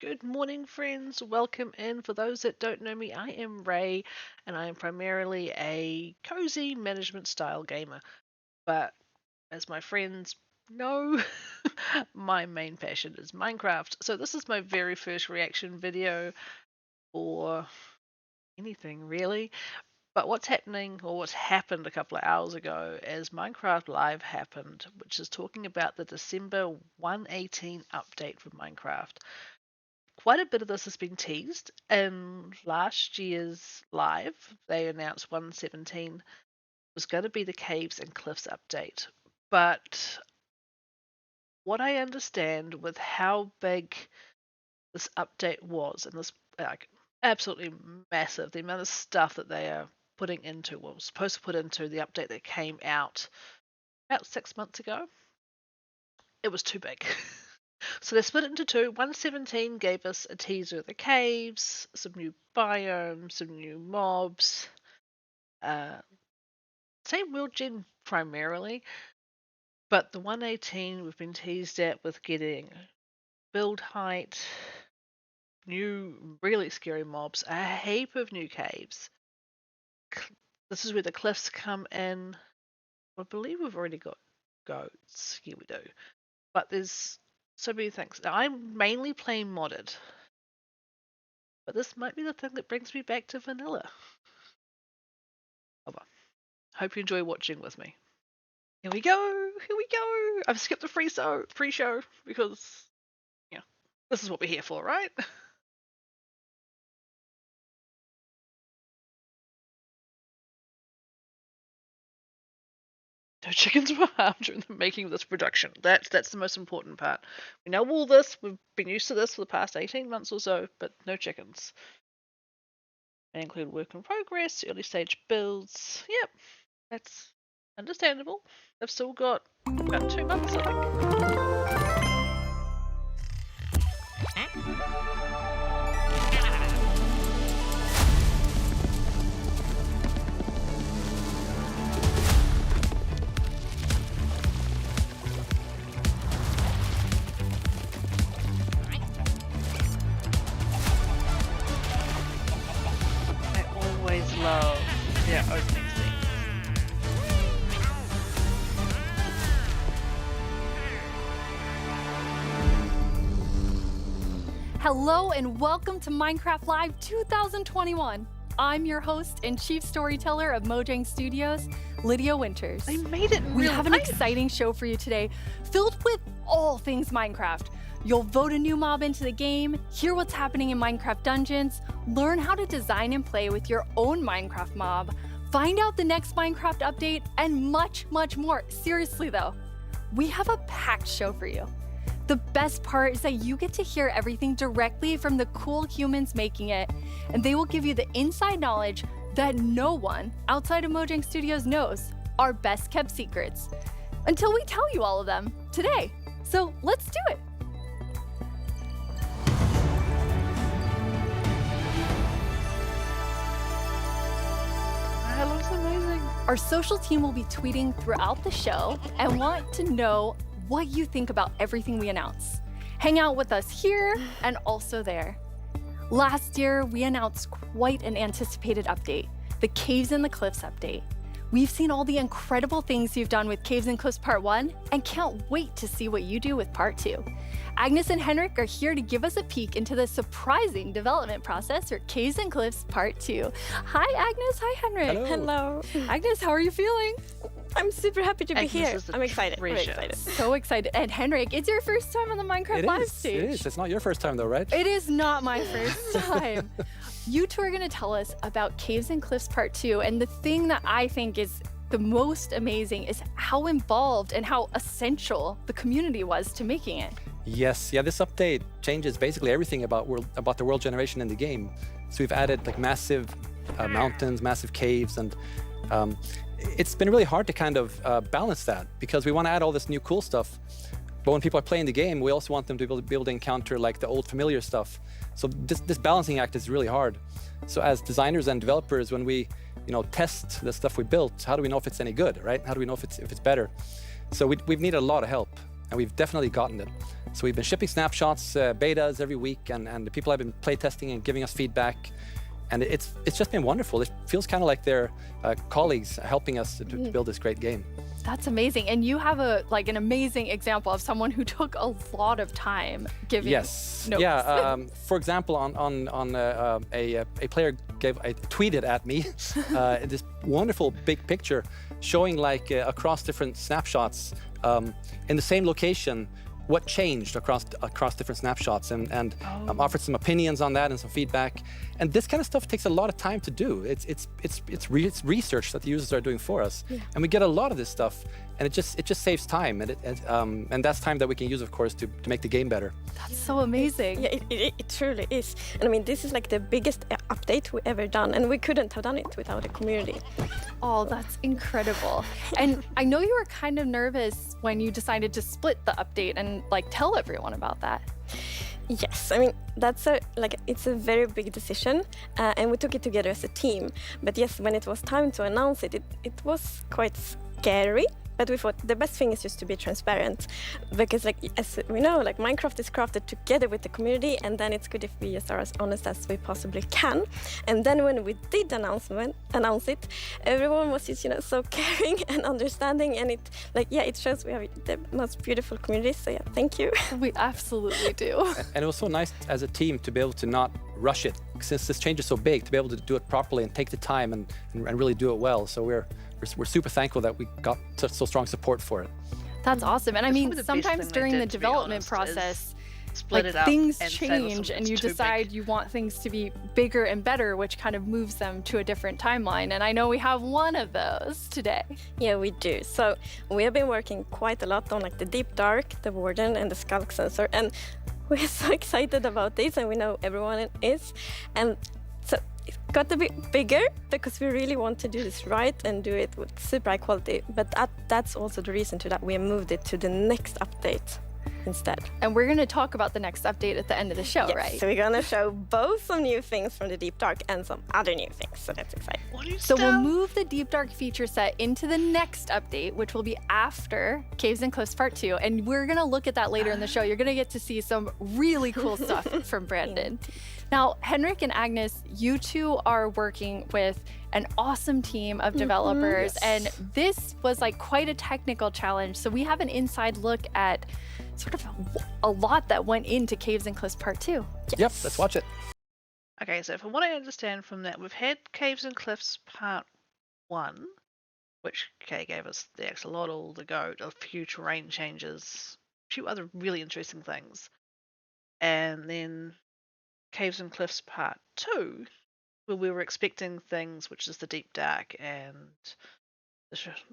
Good morning, friends. Welcome in. For those that don't know me, I am Ray, and I am primarily a cozy management style gamer. But as my friends know, my main passion is Minecraft. So, this is my very first reaction video for anything really. But what's happening, or what's happened a couple of hours ago, as Minecraft Live happened, which is talking about the December 118 update for Minecraft. Quite a bit of this has been teased. In last year's live, they announced 117 was going to be the Caves and Cliffs update. But what I understand with how big this update was, and this like absolutely massive, the amount of stuff that they are putting into, well, was supposed to put into the update that came out about 6 months ago, it was too big. So they split it into two. 117 gave us a teaser of the caves, some new biomes, some new mobs. Uh, Same world gen primarily, but the 118 we've been teased at with getting build height, new really scary mobs, a heap of new caves. This is where the cliffs come in. I believe we've already got goats. Here we do. But there's so many things. Now, I'm mainly playing modded, but this might be the thing that brings me back to vanilla. Oh well. Hope you enjoy watching with me. Here we go. Here we go. I've skipped the pre-show because yeah, this is what we're here for, right? No chickens were harmed during the making of this production. That's the most important part. We know all this. We've been used to this for the past 18 months or so, but no chickens. They include work in progress, early stage builds. Yep, that's understandable. They've still got about 2 months, I think. I always love their opening scenes. Hello and welcome to Minecraft Live 2021. I'm your host and chief storyteller of Mojang Studios, Lydia Winters. They made it in We real have an life. exciting show for you today, filled with all things Minecraft. You'll vote a new mob into the game, hear what's happening in Minecraft Dungeons, learn how to design and play with your own Minecraft mob, find out the next Minecraft update, and much, much more. Seriously though, we have a packed show for you. The best part is that you get to hear everything directly from the cool humans making it, and they will give you the inside knowledge that no one outside of Mojang Studios knows, our best kept secrets, until we tell you all of them today. So let's do it. That looks amazing. Our social team will be tweeting throughout the show and want to know what you think about everything we announce. Hang out with us here and also there. Last year, we announced quite an anticipated update, the Caves and the Cliffs update. We've seen all the incredible things you've done with Caves and Cliffs Part 1 and can't wait to see what you do with Part 2. Agnes and Henrik are here to give us a peek into the surprising development process for Caves and Cliffs Part 2. Hi, Agnes. Hi, Henrik. Hello. Agnes, how are you feeling? I'm super happy to be Agnes here. is the I'm excited. treasure. So excited. And Henrik, it's your first time on the Minecraft It live is. stage. It is. It's not your first time though, right? It is not my first time. You two are going to tell us about Caves and Cliffs Part 2. And the thing that I think is the most amazing is how involved and how essential the community was to making it. Yes. Yeah. This update changes basically everything about the world generation in the game. So we've added like massive mountains, massive caves, and it's been really hard to kind of balance that because we want to add all this new cool stuff. But when people are playing the game, we also want them to be able to encounter like the old familiar stuff. So this balancing act is really hard. So as designers and developers, when we test the stuff we built, how do we know if it's any good, right? How do we know if it's better? So we've needed a lot of help, and we've definitely gotten it. So we've been shipping snapshots, betas every week, and the people have been playtesting and giving us feedback. And it's just been wonderful. It feels kind of like they're colleagues helping us to build this great game. That's amazing. And you have an amazing example of someone who took a lot of time giving notes. Yeah. For example, a player tweeted at me this wonderful big picture showing like across different snapshots in the same location what changed across different snapshots, and offered some opinions on that and some feedback. And this kind of stuff takes a lot of time to do. It's research that the users are doing for us, and we get a lot of this stuff, and it just saves time, and that's time that we can use, of course, to make the game better. That's so amazing. Yeah, it truly is. And I mean, this is like the biggest update we ever done, and we couldn't have done it without a community. Oh, that's incredible. And I know you were kind of nervous when you decided to split the update and like tell everyone about that. Yes, I mean, it's a very big decision, and we took it together as a team. But yes, when it was time to announce it, it was quite scary. But we thought the best thing is just to be transparent, because like as we know, like Minecraft is crafted together with the community, and then it's good if we just are as honest as we possibly can. And then when we did announce it, everyone was just so caring and understanding, and it shows we have the most beautiful community. So yeah, thank you. We absolutely do. And it was so nice as a team to be able to not rush it, since this change is so big, to be able to do it properly and take the time and really do it well. So we're super thankful that we got so strong support for it. That's awesome. And I mean, sometimes during the development process, like things change and you decide you want things to be bigger and better, which kind of moves them to a different timeline. And I know we have one of those today. Yeah, we do. So we have been working quite a lot on like the Deep Dark, the Warden, and the Skulk Sensor. And we're so excited about this, and we know everyone is. And so it got a bit bigger because we really want to do this right and do it with super high quality. But that's also the reason to that we moved it to the next update instead. And we're going to talk about the next update at the end of the show, yes, right? So we're going to show both some new things from the Deep Dark and some other new things. So that's exciting. So we'll move the Deep Dark feature set into the next update, which will be after Caves and Cliffs Part 2. And we're going to look at that later in the show. You're going to get to see some really cool stuff from Brandon. Now, Henrik and Agnes, you two are working with an awesome team of developers, and this was like quite a technical challenge. So we have an inside look at sort of a lot that went into Caves and Cliffs Part 2. Yes. Yep, let's watch it. Okay, so from what I understand from that, we've had Caves and Cliffs Part 1, which gave us the axolotl, the goat, a few terrain changes, a few other really interesting things. And then Caves and Cliffs Part 2, where we were expecting things, which is the Deep Dark and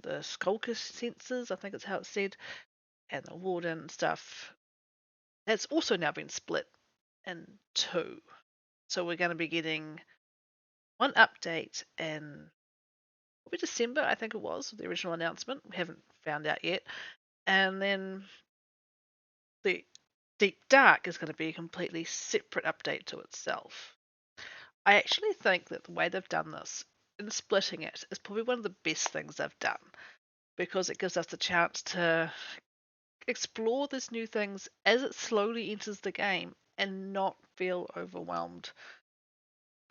the Skulker sensors, I think it's how it's said, and the Warden stuff. That's also now been split in 2. So we're going to be getting one update in probably December, I think it was, the original announcement. We haven't found out yet. And then the Deep Dark is going to be a completely separate update to itself. I actually think that the way they've done this, in splitting it, is probably one of the best things they've done, because it gives us the chance to explore these new things as it slowly enters the game and not feel overwhelmed,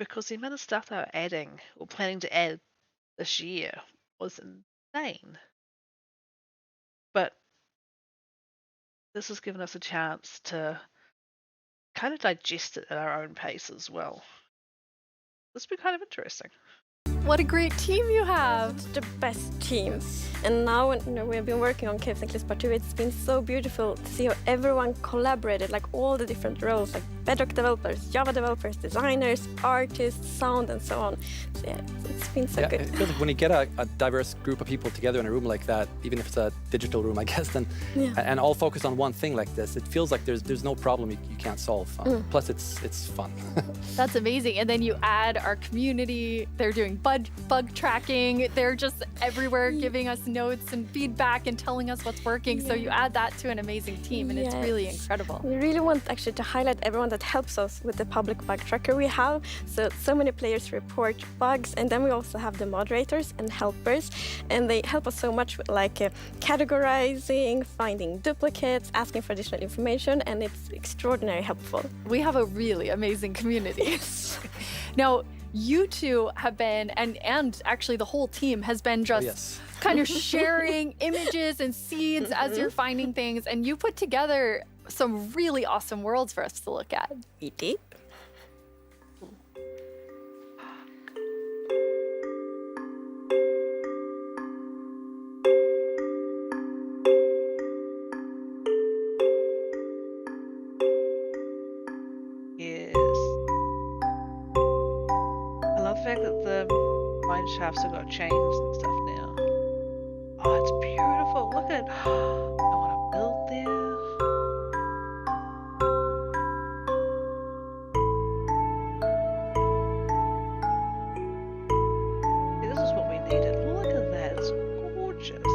because the amount of stuff they were adding or planning to add this year was insane. But this has given us a chance to kind of digest it at our own pace as well. This will be kind of interesting. What a great team you have! It's the best team. And now when we have been working on Caves and Cliffs Part 2, it's been so beautiful to see how everyone collaborated, like all the different roles, like Bedrock developers, Java developers, designers, artists, sound, and so on. So yeah, it's been so good. It feels like when you get a diverse group of people together in a room like that, even if it's a digital room, I guess, then and all focused on one thing like this, it feels like there's no problem you can't solve. Plus, it's fun. That's amazing. And then you add our community. They're doing bug tracking. They're just everywhere giving us notes and feedback and telling us what's working. So you add that to an amazing team, and it's really incredible. We really want actually to highlight everyone that helps us with the public bug tracker we have. So many players report bugs, and then we also have the moderators and helpers, and they help us so much with categorizing, finding duplicates, asking for additional information, and it's extraordinarily helpful. We have a really amazing community. Now, you two have been, and actually the whole team has been just kind of sharing images and seeds as you're finding things, and you put together some really awesome worlds for us to look at. We did. Yes. I love the fact that the mine shafts have got chains and stuff now. Oh, it's beautiful. Look at it. I want to build there. See, this is what we needed. Look at that. It's gorgeous.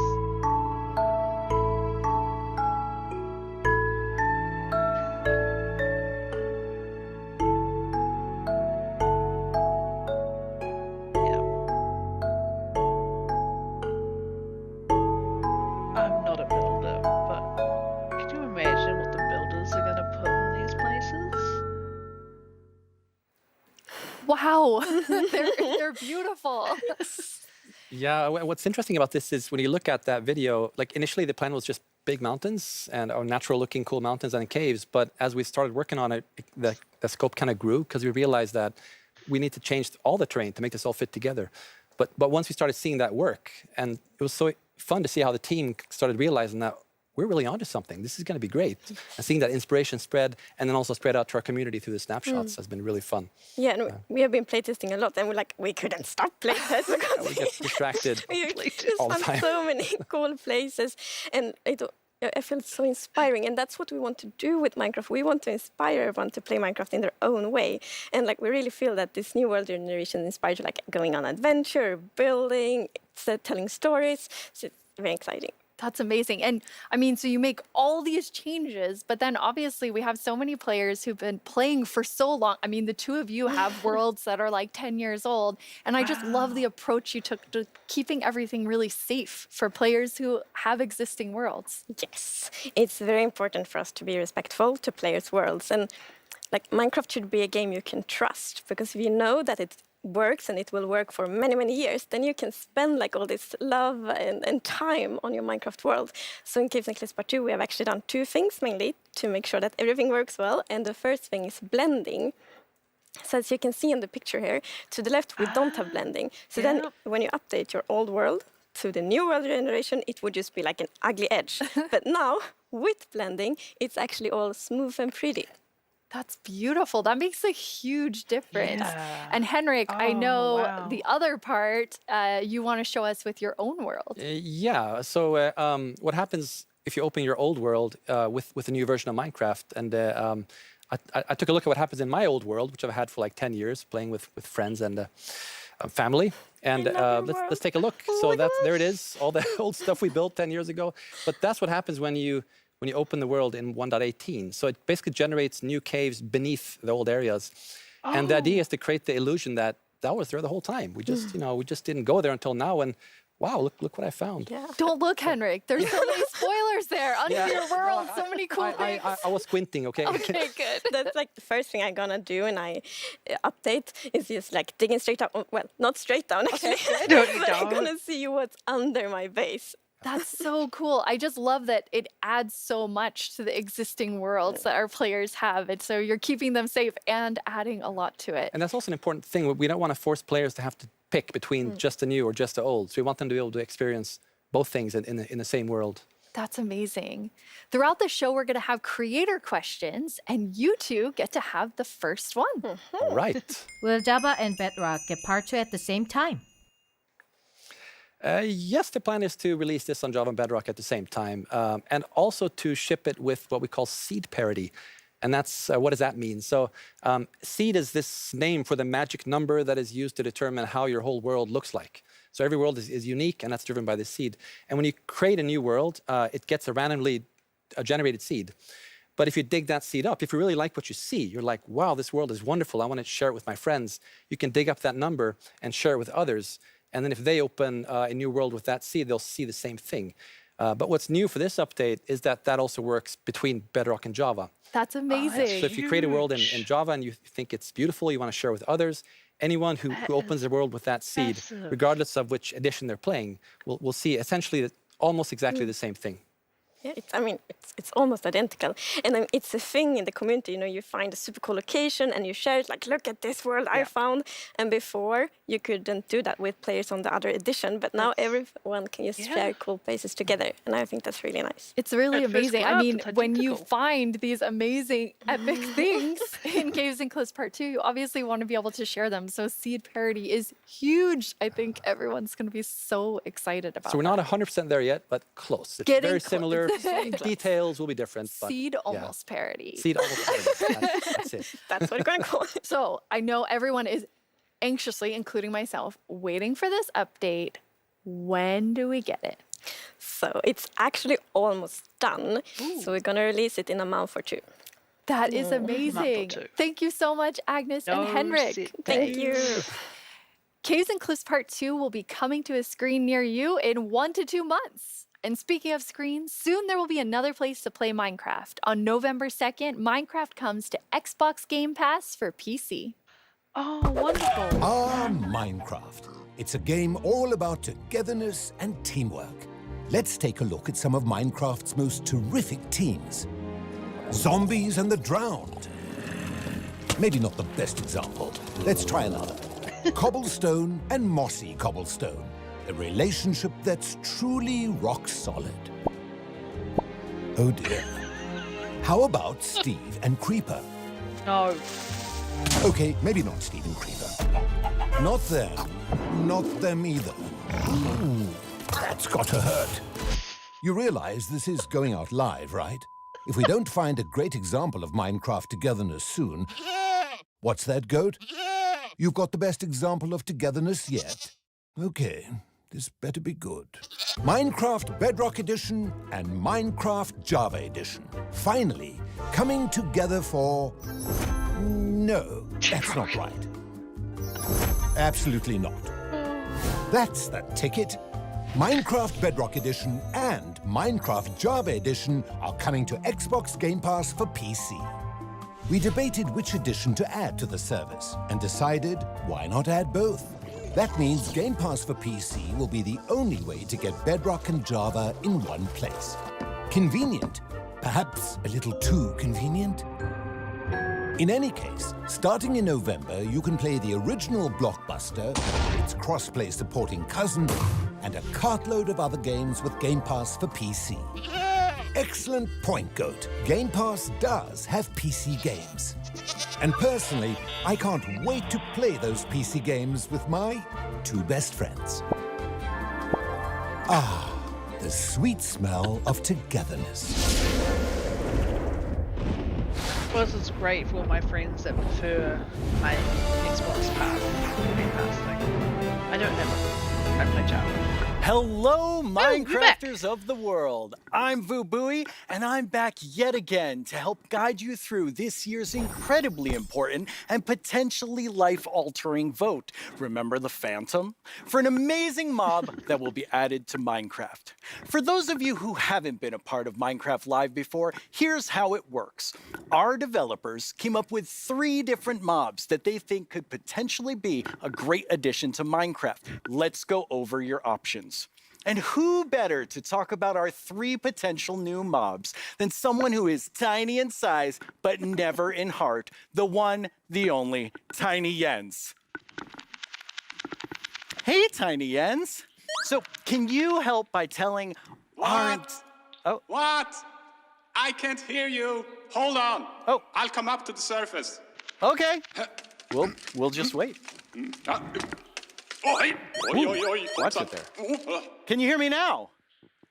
Yeah. I'm not a builder, but can you imagine what the builders are going to put in these places? Wow, they're beautiful. Yeah, what's interesting about this is when you look at that video, like initially the plan was just big mountains and natural looking cool mountains and caves. But as we started working on it, the scope kind of grew because we realized that we need to change all the terrain to make this all fit together. But once we started seeing that work, and it was so fun to see how the team started realizing that we're really onto something. This is going to be great. And seeing that inspiration spread and then also spread out to our community through the snapshots has been really fun. Yeah, and we have been playtesting a lot, and we couldn't stop playtesting because We get distracted we all the found time. so many cool places, and I feel so inspiring, and that's what we want to do with Minecraft. We want to inspire everyone to play Minecraft in their own way, and we really feel that this new world generation inspires you, going on adventure, building, telling stories. So it's very exciting. That's amazing. And I mean, so you make all these changes, but then obviously we have so many players who've been playing for so long. I mean, the two of you have worlds that are 10 years old. And I just love the approach you took to keeping everything really safe for players who have existing worlds. Yes, it's very important for us to be respectful to players' worlds. And Minecraft should be a game you can trust, because if you know that it works and it will work for many, many years, then you can spend all this love and time on your Minecraft world. So in Caves and Cliffs Part 2, we have actually done two things mainly to make sure that everything works well. And the first thing is blending. So as you can see in the picture here, to the left, we don't have blending. So then when you update your old world to the new world generation, it would just be like an ugly edge. But now, with blending, it's actually all smooth and pretty. That's beautiful. That makes a huge difference. Yeah. And Henrik, I Oh, know wow. the other part you want to show us with your own world. Yeah. So what happens if you open your old world with a new version of Minecraft? And I took a look at what happens in my old world, which I've had for 10 years, playing with friends and family. And let's take a look. So there it is, all the old stuff we built 10 years ago. But that's what happens when you open the world in 1.18. So it basically generates new caves beneath the old areas. And the idea is to create the illusion that was there the whole time. We just, we just didn't go there until now. And wow, look what I found. Yeah. Don't look, Henrik. There's so many spoilers there under Yeah. your world. So many cool things. I was squinting, okay? Okay, good. That's the first thing I'm gonna do when I update is just digging straight down. Well, not straight down actually. No, you But I'm don't. gonna see what's under my base. That's so cool. I just love that it adds so much to the existing worlds that our players have. And so you're keeping them safe and adding a lot to it. And that's also an important thing. We don't want to force players to have to pick between just the new or just the old. So we want them to be able to experience both things in the same world. That's amazing. Throughout the show, we're going to have creator questions, and you two get to have the first one. All right. Will Java and Bedrock get part 2 at the same time? Yes, the plan is to release this on Java and Bedrock at the same time, and also to ship it with what we call seed parity. And that's what does that mean? So seed is this name for the magic number that is used to determine how your whole world looks like. So every world is unique, and that's driven by the seed. And when you create a new world, it gets a randomly generated seed. But if you dig that seed up, if you really like what you see, you're like, wow, this world is wonderful. I want to share it with my friends. You can dig up that number and share it with others. And then if they open a new world with that seed, they'll see the same thing. But what's new for this update is that also works between Bedrock and Java. That's amazing. So if you create a world in Java and you think it's beautiful, you want to share with others, anyone who opens the world with that seed, regardless of which edition they're playing, will see essentially almost exactly the same thing. Yeah, it's almost identical. And it's a thing in the community, you find a super cool location and you share it, like, look at this world I found. And before, you couldn't do that with players on the other edition, but now everyone can just share cool places together. And I think that's really nice. It's really amazing. I mean, when you find these amazing, epic things in Caves and Cliffs Part 2, you obviously want to be able to share them. So seed parity is huge. I think everyone's going to be so excited about it. So we're not 100% there yet, but close. It's Getting very close. similar. Details will be different. But Seed almost parity. Seed almost parity. That's it. That's what we're going to call it. So I know everyone is anxiously, including myself, waiting for this update. When do we get it? So it's actually almost done. So we're going to release it in a month or two. That is amazing. Thank you so much, Agnes and Henrik. Thank you. Caves and Cliffs Part 2 will be coming to a screen near you in 1 to 2 months. And speaking of screens, soon there will be another place to play Minecraft. On November 2nd, Minecraft comes to Xbox Game Pass for PC. Oh, wonderful. Minecraft. It's a game all about togetherness and teamwork. Let's take a look at some of Minecraft's most terrific teams. Zombies and the Drowned. Maybe not the best example. Let's try another. Cobblestone and Mossy Cobblestone. A relationship that's truly rock solid. Oh dear. How about Steve and Creeper? No. Okay, maybe not Steve and Creeper. Not them. Not them either. Ooh, that's got to hurt. You realize this is going out live, right? If we don't find a great example of Minecraft togetherness soon... What's that, Goat? You've got the best example of togetherness yet? Okay. This better be good. Minecraft Bedrock Edition and Minecraft Java Edition. Finally, coming together for... No, that's not right. Absolutely not. That's the ticket. Minecraft Bedrock Edition and Minecraft Java Edition are coming to Xbox Game Pass for PC. We debated which edition to add to the service and decided why not add both. That means Game Pass for PC will be the only way to get Bedrock and Java in one place. Convenient. Perhaps a little too convenient. In any case, starting in November, you can play the original Blockbuster, its cross-play supporting cousin, and a cartload of other games with Game Pass for PC. Excellent point, Goat. Game Pass does have PC games. And personally, I can't wait to play those PC games with my 2 best friends. Ah, the sweet smell of togetherness. Of course, it's great for all my friends that prefer my Xbox Pass, Game Pass thing. I don't have it. I play Java. Hello, Minecrafters of the world. I'm Vubui, and I'm back yet again to help guide you through this year's incredibly important and potentially life-altering vote. Remember the Phantom? For an amazing mob that will be added to Minecraft. For those of you who haven't been a part of Minecraft Live before, here's how it works. Our developers came up with 3 different mobs that they think could potentially be a great addition to Minecraft. Let's go over your options. And who better to talk about our 3 potential new mobs than someone who is tiny in size, but never in heart, the one, the only, Tiny Jens. Hey, Tiny Jens. So, can you help by telling Oh. What? I can't hear you. Hold on. Oh. I'll come up to the surface. Okay. We'll just wait. Oh, hey. Oi, oi, oi. Watch it there. Can you hear me now?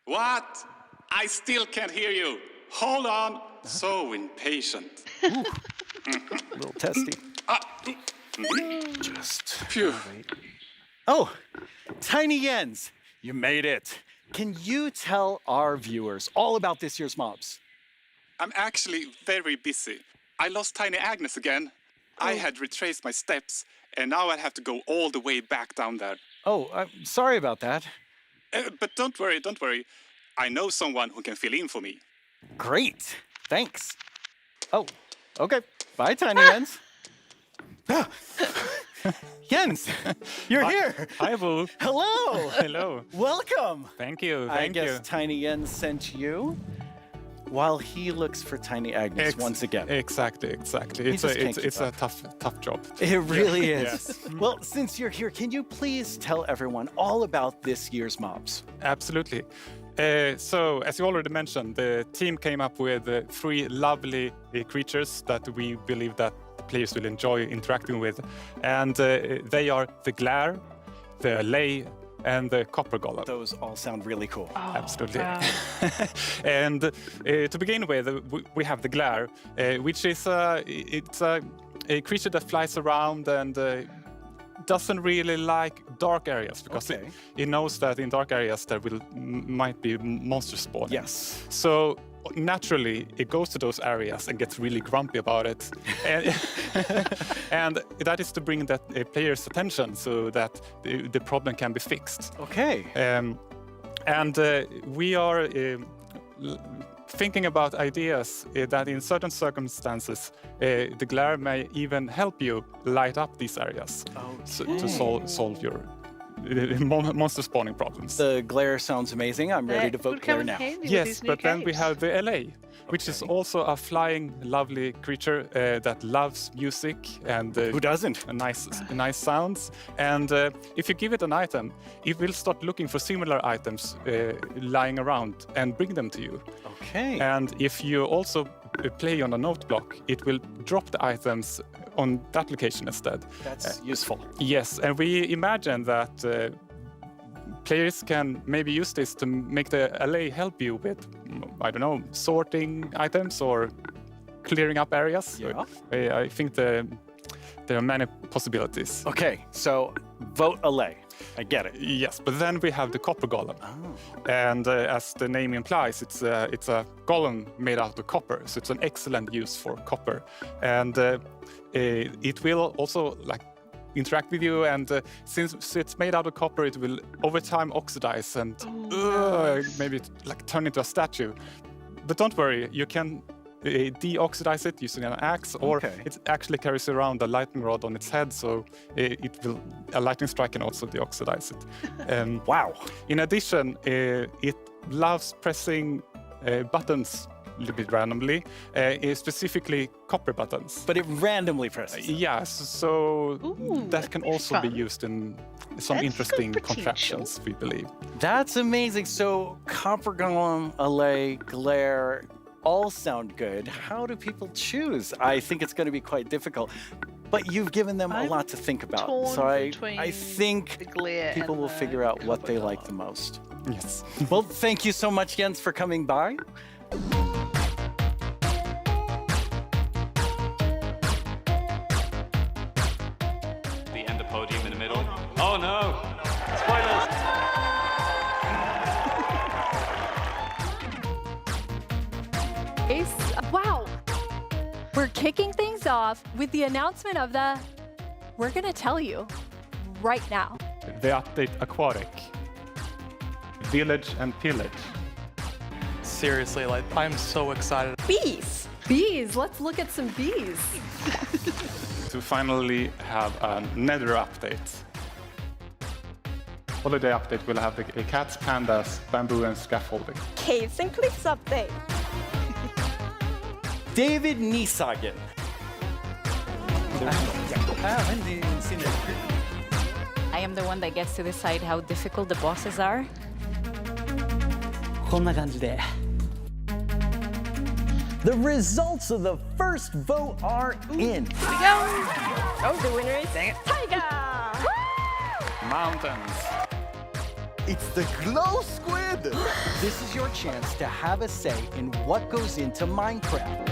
What? I still can't hear you. Hold on. So impatient. A little testy. Just Phew. wait. Oh, Tiny Jens, you made it. Can you tell our viewers all about this year's mobs? I'm actually very busy. I lost Tiny Agnes again. I had retraced my steps, and now I have to go all the way back down there. Oh, I'm sorry about that. But don't worry, don't worry. I know someone who can fill in for me. Great. Thanks. Oh, okay. Bye, Tiny Jens. Jens, you're here. Hi, Boo. Hello. Hello. Welcome. Thank you. I Thank guess you. Tiny Jens sent you while he looks for Tiny Agnes once again. Exactly. He just can't It's keep a tough job. It really is. Yes. Well, since you're here, can you please tell everyone all about this year's mobs? Absolutely. So, as you already mentioned, the team came up with 3 lovely creatures that we believe that the players will enjoy interacting with, and they are the Glare, the Allay, and the Copper Golem. Those all sound really cool. Absolutely. Wow. And to begin with, we have the Glare, which is it's a creature that flies around and doesn't really like dark areas because Okay. it knows that in dark areas there might be monsters spawning. Yes. So naturally, it goes to those areas and gets really grumpy about it, and, and that is to bring that player's attention so that the problem can be fixed. Okay. And we are thinking about ideas that in certain circumstances, the Glare may even help you light up these areas to solve your monster spawning problems. The Glare sounds amazing. I'm ready to That vote would come Glare in now. handy with Yes, these new but then we caves. have the LA, which is also a flying, lovely creature that loves music and Who doesn't? nice sounds. And if you give it an item, it will start looking for similar items lying around and bring them to you. Okay. And if you also play on a note block, it will drop the items on that location instead. That's useful. Yes, and we imagine that players can maybe use this to make the LA help you with, I don't know, sorting items or clearing up areas. Yeah. I think there are many possibilities. Okay, so vote Allay. I get it. Yes, but then we have the Copper Golem. Oh. And as the name implies, it's a golem made out of copper, so it's an excellent use for copper. And it will also interact with you, and since it's made out of copper, it will over time oxidize and maybe turn into a statue. But don't worry, you can deoxidize it using an axe, or it actually carries around a lightning rod on its head, so a lightning strike can also deoxidize it. Wow. In addition, it loves pressing buttons a little bit randomly, specifically copper buttons. But it randomly presses. Yes, so Ooh, that can also be fun. used in some That's interesting good potential. contraptions, we believe. That's amazing. So Copper Golem, Allay, Glare, all sound good. How do people choose? I think it's going to be quite difficult. But you've given them a I'm lot to think about. torn So I between think the Glare people and will the figure out what Copper they like Golem. the most. Yes. Well, thank you so much, Jens, for coming by. The end of podium in the middle. Oh no! Spoilers! Wow! We're kicking things off with the announcement of the We're gonna tell you right now. The update Aquatic, Village and Pillage. Seriously, I'm so excited. Bees! Bees! Let's look at some bees. To finally have a Nether update. Holiday update will have the cats, pandas, bamboo, and scaffolding. Caves and cliffs update. David Niesagen. I am the one that gets to decide how difficult the bosses are. こんな感じで The results of the first vote are in. Oh, the winner is Tiger! Mountains. It's the Glow Squid! This is your chance to have a say in what goes into Minecraft.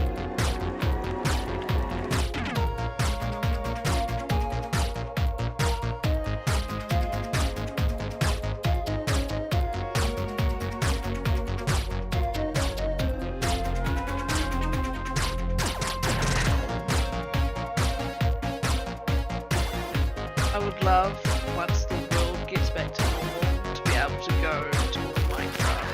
I would love, once the world gets back to normal, to be able to go to Minecraft.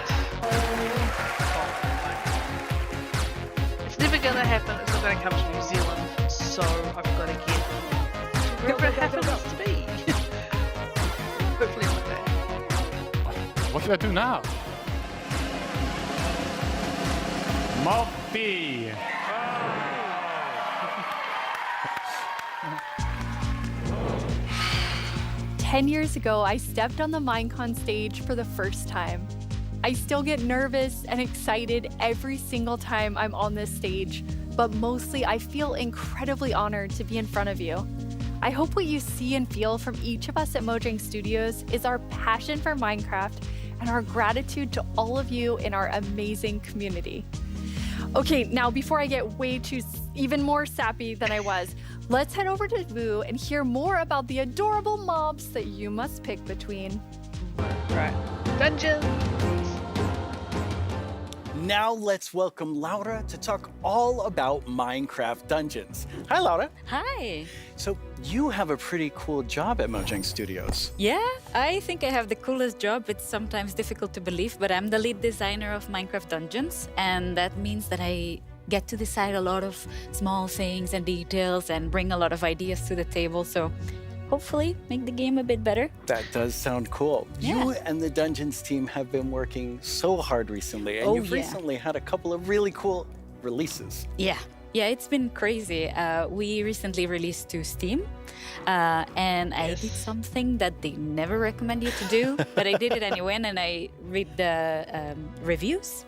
It's never gonna happen. It's not gonna come to New Zealand, so I've got to get wherever it happens to be. Hopefully one day. What should I do now? Moppy! 10 years ago, I stepped on the Minecon stage for the first time. I still get nervous and excited every single time I'm on this stage, but mostly I feel incredibly honored to be in front of you. I hope what you see and feel from each of us at Mojang Studios is our passion for Minecraft and our gratitude to all of you in our amazing community. Okay, now before I get way too even more sappy than I was, let's head over to Vu and hear more about the adorable mobs that you must pick between. Right. Dungeons! Now let's welcome Laura to talk all about Minecraft Dungeons. Hi, Laura. Hi. So you have a pretty cool job at Mojang Studios. Yeah, I think I have the coolest job. It's sometimes difficult to believe, but I'm the lead designer of Minecraft Dungeons, and that means that I get to decide a lot of small things and details and bring a lot of ideas to the table. So hopefully make the game a bit better. That does sound cool. Yeah. You and the Dungeons team have been working so hard recently, and you've recently had a couple of really cool releases. Yeah, it's been crazy. We recently released to Steam, and I did something that they never recommend you to do, but I did it anyway, and I read the reviews,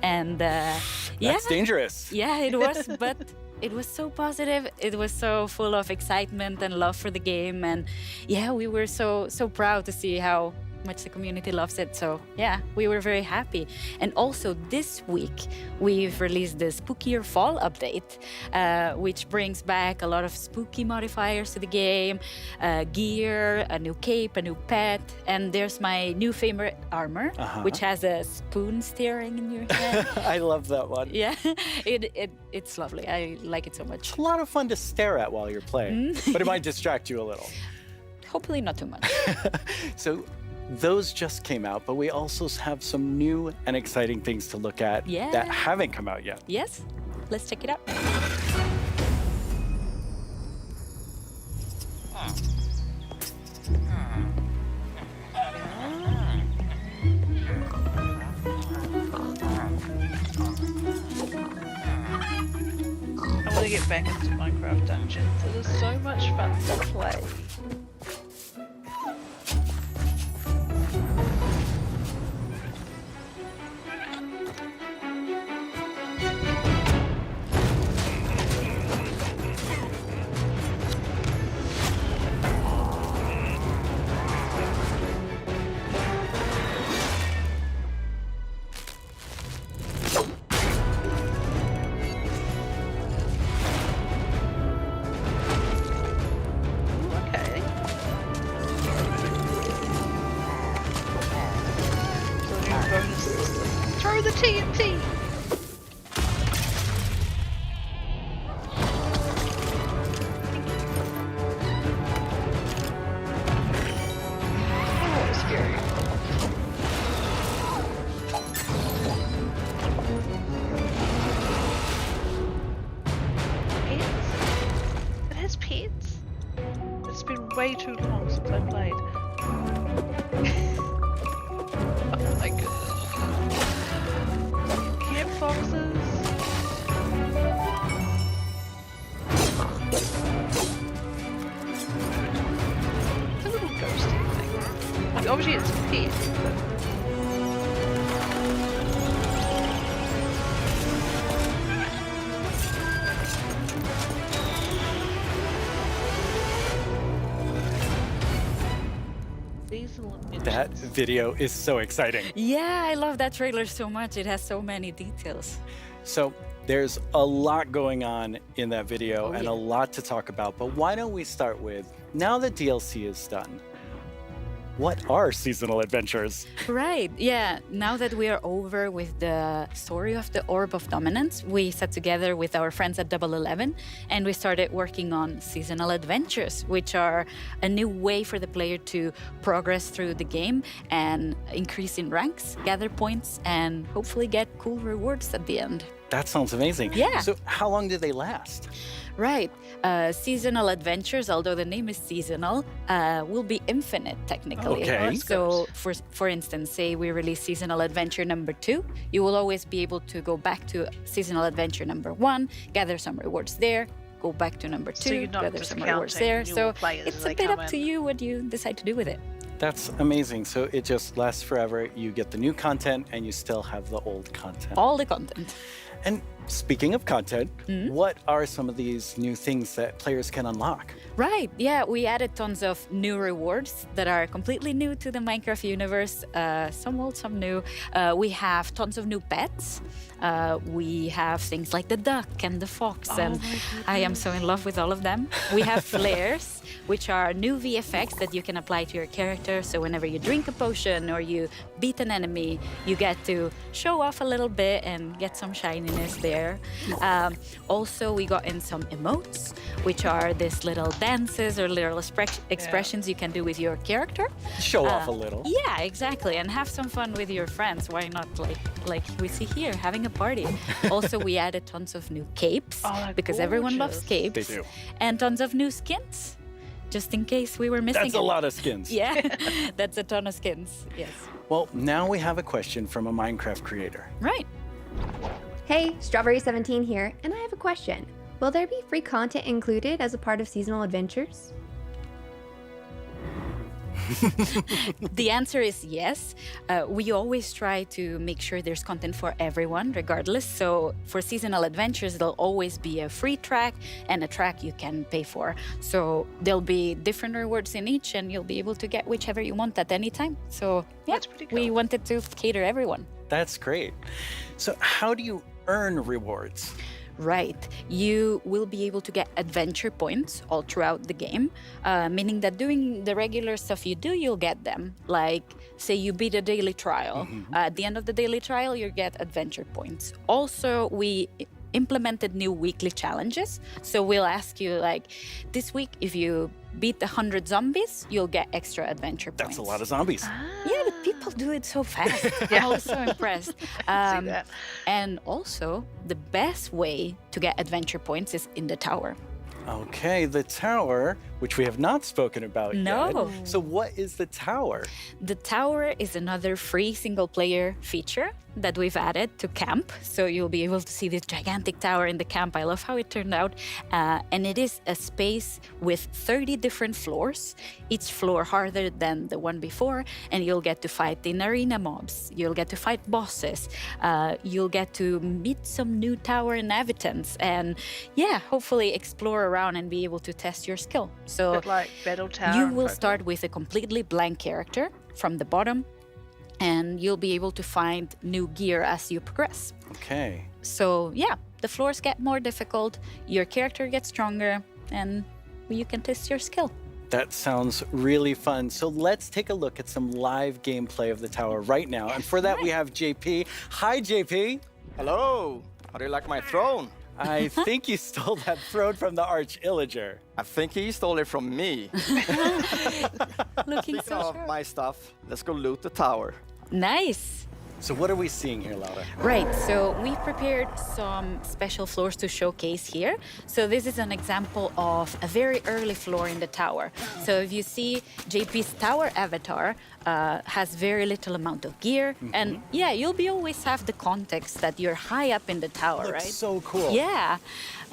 and That's dangerous. Yeah, it was, but it was so positive. It was so full of excitement and love for the game, and yeah, we were so proud to see how much the community loves it. So yeah, we were very happy. And also this week we've released the Spookier Fall update, which brings back a lot of spooky modifiers to the game, gear, a new cape, a new pet, and there's my new favorite armor, which has a spoon staring in your head. I love that one. Yeah, it's lovely. I like it so much. It's a lot of fun to stare at while you're playing, but it might distract you a little. Hopefully not too much. So those just came out, but we also have some new and exciting things to look at that haven't come out yet. Yes, let's check it out. I want to get back into Minecraft Dungeons. It is so much fun to play. Throw the TNT! Oh, scary. Pets? It has pets? It's been way too long since I played. Oh my goodness. Foxes. It's a little ghosty thing. Like, obviously it's a pet, but... These seasonal adventures. That video is so exciting. Yeah, I love that trailer so much. It has so many details. So there's a lot going on in that video and a lot to talk about. But why don't we start with, now that DLC is done, what are seasonal adventures? Right, yeah. Now that we are over with the story of the Orb of Dominance, we sat together with our friends at Double 11 and we started working on seasonal adventures, which are a new way for the player to progress through the game and increase in ranks, gather points, and hopefully get cool rewards at the end. That sounds amazing. Yeah. So how long do they last? Right. Seasonal adventures, although the name is seasonal, will be infinite technically. Okay. So, for instance, say we release seasonal adventure number 2, you will always be able to go back to seasonal adventure number 1, gather some rewards there, go back to number 2, So you're not gather just some rewards counting there. new So players it's as a they bit come up to in. you what you decide to do with it. That's amazing. So it just lasts forever. You get the new content and you still have the old content. All the content. And speaking of content, what are some of these new things that players can unlock? Right, yeah, we added tons of new rewards that are completely new to the Minecraft universe, some old, some new. We have tons of new pets. We have things like the duck and the fox, and I am so in love with all of them. We have flares, which are new VFX that you can apply to your character. So whenever you drink a potion or you beat an enemy, you get to show off a little bit and get some shininess there. Also, we got in some emotes, which are these little dances or little expressions you can do with your character. Show off a little. Yeah, exactly, and have some fun with your friends. Why not, like we see here, having a party. Also, we added tons of new capes because everyone loves capes. They do. And tons of new skins, just in case we were missing. That's a lot of skins. Yeah, that's a ton of skins. Yes. Well, now we have a question from a Minecraft creator. Right. Hey, Strawberry17 here, and I have a question. Will there be free content included as a part of seasonal adventures? The answer is yes. We always try to make sure there's content for everyone, regardless. So for seasonal adventures, there'll always be a free track and a track you can pay for. So there'll be different rewards in each, and you'll be able to get whichever you want at any time. So yeah, That's pretty cool. we wanted to cater everyone. That's great. So how do you earn rewards? Right. You will be able to get adventure points all throughout the game, meaning that doing the regular stuff you do, you'll get them. Like, say you beat a daily trial. At the end of the daily trial, you get adventure points. Also, we implemented new weekly challenges. So we'll ask you, like, this week, if you beat 100 zombies, you'll get extra adventure points. That's a lot of zombies. Yeah, but people do it so fast. I'm always so impressed. And also, the best way to get adventure points is in the tower. Okay, the tower, which we have not spoken about No. yet. So what is the tower? The tower is another free single-player feature that we've added to camp. So you'll be able to see this gigantic tower in the camp. I love how it turned out. And it is a space with 30 different floors, each floor harder than the one before. And you'll get to fight in arena mobs. You'll get to fight bosses. You'll get to meet some new tower inhabitants. And yeah, hopefully explore around and be able to test your skill. So Bit like Battle Tower. you and will Pokemon. start with a completely blank character from the bottom, and you'll be able to find new gear as you progress. Okay. So yeah, the floors get more difficult, your character gets stronger, and you can test your skill. That sounds really fun. So let's take a look at some live gameplay of the tower right now. And for that, we have JP. Hi, JP. Hello. How do you like my throne? I think you stole that throne from the Arch Illager. I think he stole it from me. Looking Speaking so of sure. my stuff, let's go loot the tower. Nice. So what are we seeing here, Laura? Right, so we prepared some special floors to showcase here. So this is an example of a very early floor in the tower. So if you see JP's tower avatar has very little amount of gear. And yeah, you'll be always have the context that you're high up in the tower, Looks right? so cool. Yeah.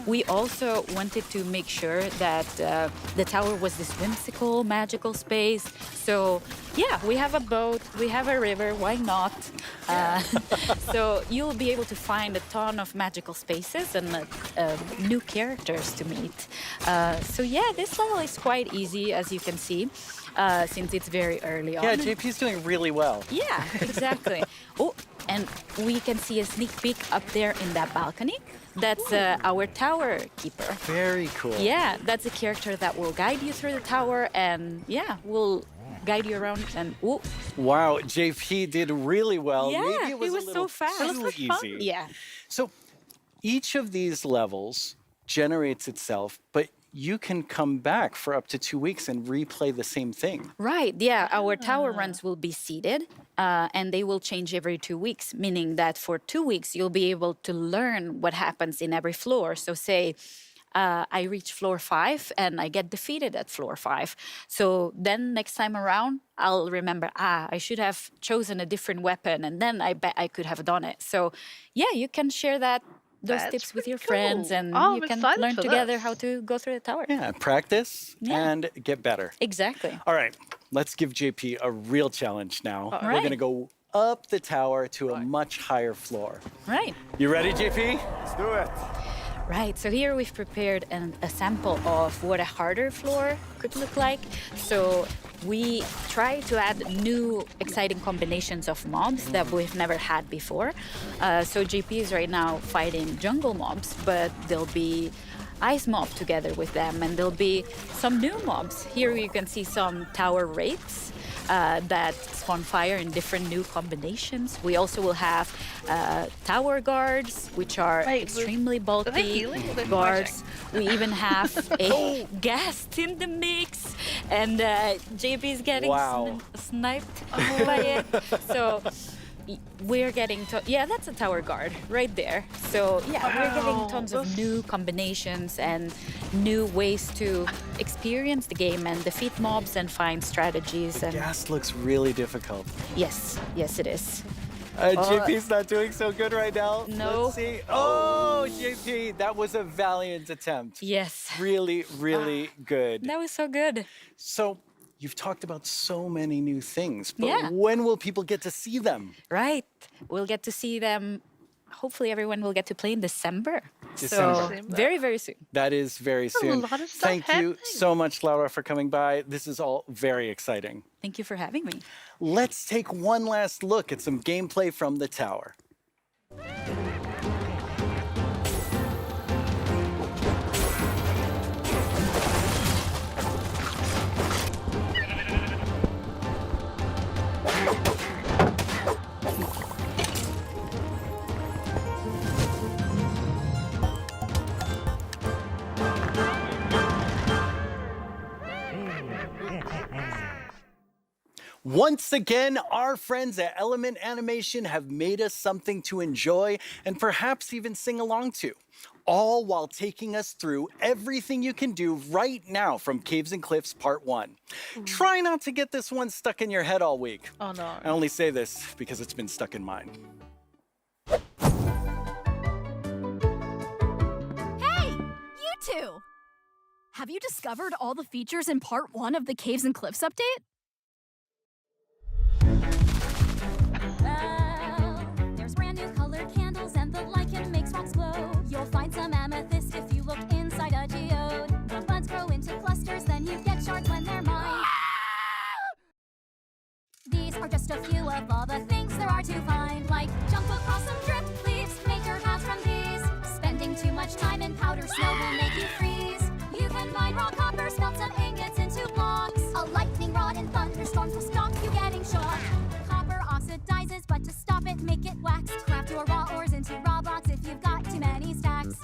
we also wanted to make sure that the tower was this whimsical, magical space. So yeah, we have a boat, we have a river, why not? So you'll be able to find a ton of magical spaces and new characters to meet. So yeah, this level is quite easy, as you can see, since it's very early on. Yeah, JP's doing really well. Yeah, exactly. Oh, and we can see a sneak peek up there in that balcony. That's our tower keeper. Very cool. Yeah, that's a character that will guide you through the tower and yeah, will guide you around and ooh. Wow, JP did really well. Yeah, Maybe it was, it was a little so fast. too easy. Yeah. So each of these levels generates itself, but you can come back for up to 2 weeks and replay the same thing. Right, yeah. Our tower runs will be seeded and they will change every 2 weeks, meaning that for 2 weeks, you'll be able to learn what happens in every floor. So say I reach floor 5 and I get defeated at floor 5. So then next time around, I'll remember, I should have chosen a different weapon and then I bet I could have done it. So yeah, you can share those tips with your friends and you can learn together how to go through the tower. Yeah, practice and get better. Exactly. All right, let's give JP a real challenge now. All We're right. going to go up the tower to a much higher floor. Right. You ready, JP? Let's do it. Right, so here we've prepared a sample of what a harder floor could look like. So we try to add new exciting combinations of mobs that we've never had before. So JP is right now fighting jungle mobs, but there'll be ice mob together with them, and there'll be some new mobs. Here you can see some tower wraiths that spawn fire in different new combinations. We also will have tower guards, which are extremely bulky guards. We even have a ghast in the mix, and JP is getting sniped by it. So we're getting that's a tower guard right there. So yeah, we're getting tons of new combinations and new ways to experience the game and defeat mobs and find strategies. And Ghast looks really difficult. yes, it is. JP's not doing so good right now. No. Let's see. Oh, JP, that was a valiant attempt. Yes. Really, really good. That was so good. So you've talked about so many new things, but Yeah. when will people get to see them? Right. We'll get to see them. Hopefully everyone will get to play in December. December. So very, very soon. That is very soon. lot of stuff Thank you happening. so much, Laura, for coming by. This is all very exciting. Thank you for having me. Let's take one last look at some gameplay from the tower. Once again, our friends at Element Animation have made us something to enjoy and perhaps even sing along to, all while taking us through everything you can do right now from Caves and Cliffs Part 1. Try not to get this one stuck in your head all week. Oh no. I only say this because it's been stuck in mine. Hey, you two! Have you discovered all the features in Part 1 of the Caves and Cliffs update? There's brand new colored candles and the lichen makes rocks glow. You'll find some amethyst if you look inside a geode. The buds grow into clusters, then you get shards when they're mined. These are just a few of all the things there are to find, like jump across some drift leaves, make your house from these. Spending too much time in powder snow will make you freeze. You can mine raw copper, smelt some ingots into blocks. A lightning rod and thunderstorms will stop you getting shocked. Copper oxidizes, but to stop it, make it wax. Craft your raw ores into raw blocks if you've got too many stacks.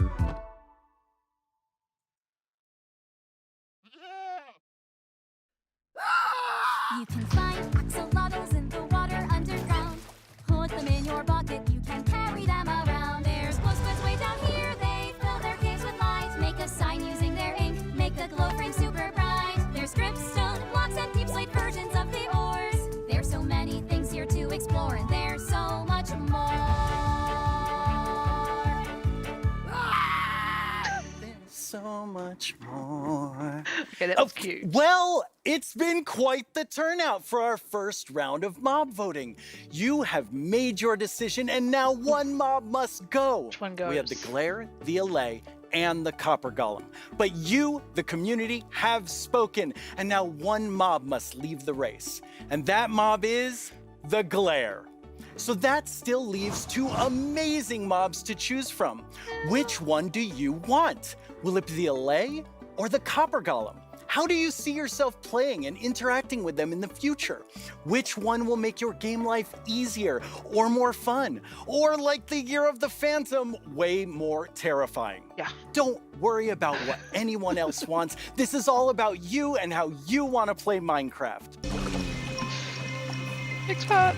You can find axolotls in the water underground. Put them in your bucket, you can carry them around. There's glow squids way down here, they fill their caves with light. Make a sign using their ink, make the glow frame super bright. There's dripstone blocks and deep slate versions of the ores. There's so many things here to explore, and there's so much more. so much more. Okay, that was cute. Well, it's been quite the turnout for our first round of mob voting. You have made your decision, and now one mob must go. Which one We have the goes? Glare, the Allay, and the Copper Golem. But you, the community, have spoken, and now one mob must leave the race. And that mob is the Glare. So that still leaves two amazing mobs to choose from. Which one do you want? Will it be the Allay or the Copper Golem? How do you see yourself playing and interacting with them in the future? Which one will make your game life easier or more fun? Or like the Year of the Phantom, way more terrifying? Yeah. Don't worry about what anyone else wants. This is all about you and how you want to play Minecraft. Next part.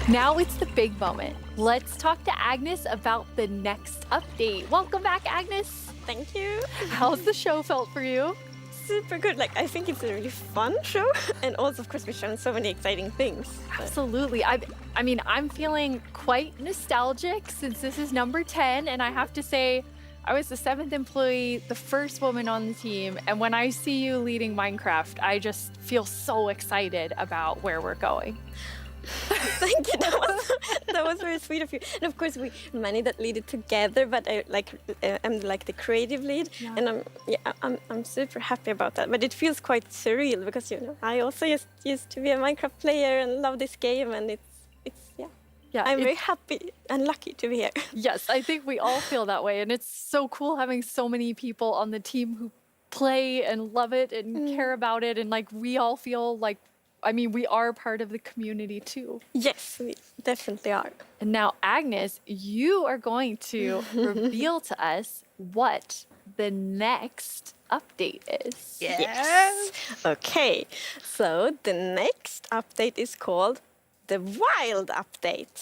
Now it's the big moment. Let's talk to Agnes about the next update. Welcome back, Agnes. Thank you. How's the show felt for you? Super good. Like, I think it's a really fun show. And also, of course, we've shown so many exciting things. Absolutely. I mean, I'm feeling quite nostalgic since this is number 10. And I have to say, I was the 7th employee, the first woman on the team. And when I see you leading Minecraft, I just feel so excited about where we're going. Thank you. That was very sweet of you. And of course, we many that lead it together. But I'm like the creative lead, and I'm super happy about that. But it feels quite surreal because I also used to be a Minecraft player and love this game, and it's I'm very happy and lucky to be here. Yes, I think we all feel that way, and it's so cool having so many people on the team who play and love it and care about it, and like we all feel like. I mean, we are part of the community too. Yes, we definitely are. And now, Agnes, you are going to reveal to us what the next update is. Yes. Okay, so the next update is called the Wild Update.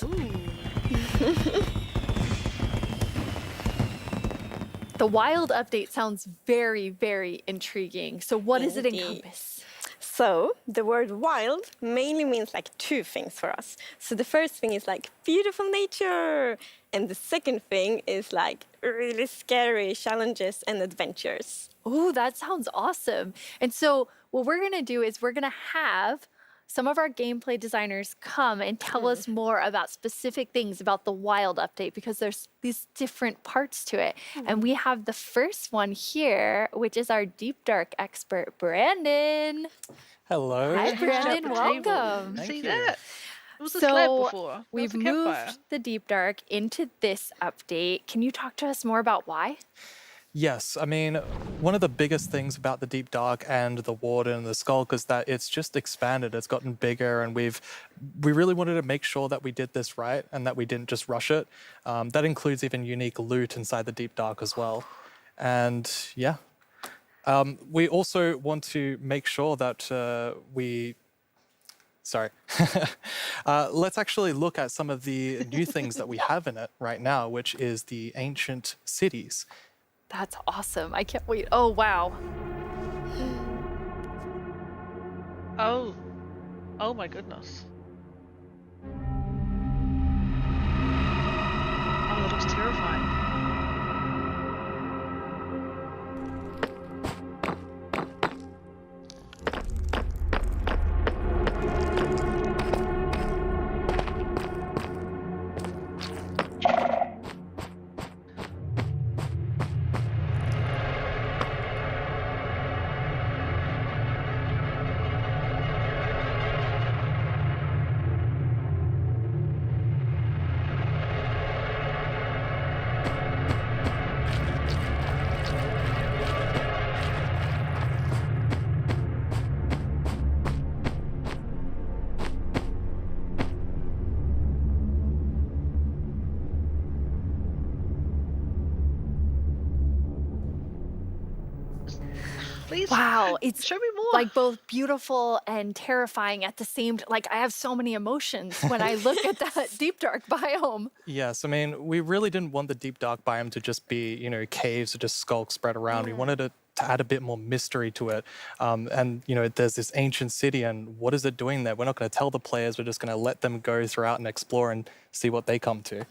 The Wild Update sounds very, very intriguing. So what does it encompass? So the word wild mainly means like two things for us. So the first thing is like beautiful nature. And the second thing is like really scary challenges and adventures. Oh, that sounds awesome. And so what we're going to do is we're going to have some of our gameplay designers come and tell us more about specific things about the Wild Update because there's these different parts to it. And we have the first one here, which is our Deep Dark expert, Brandon. Hello. Hi, Brandon. Welcome. See that? It was a slab before. We've moved the Deep Dark into this update. Can you talk to us more about why? Yes, I mean, one of the biggest things about the Deep Dark and the Warden and the Skulk is that it's just expanded, it's gotten bigger, and we really wanted to make sure that we did this right and that we didn't just rush it. That includes even unique loot inside the Deep Dark as well. And yeah, we also want to make sure that let's actually look at some of the new things that we have in it right now, which is the ancient cities. That's awesome. I can't wait. Oh, wow. Oh. Oh my goodness. Oh, that looks terrifying. Please. Wow, it's show me more. Like both beautiful and terrifying at the same time. Like I have so many emotions when I look at that Deep Dark biome. Yes, I mean, we really didn't want the Deep Dark biome to just be, caves or just skulks spread around. We wanted it to to add a bit more mystery to it. And there's this ancient city, and what is it doing there? We're not going to tell the players. We're just going to let them go throughout and explore and see what they come to.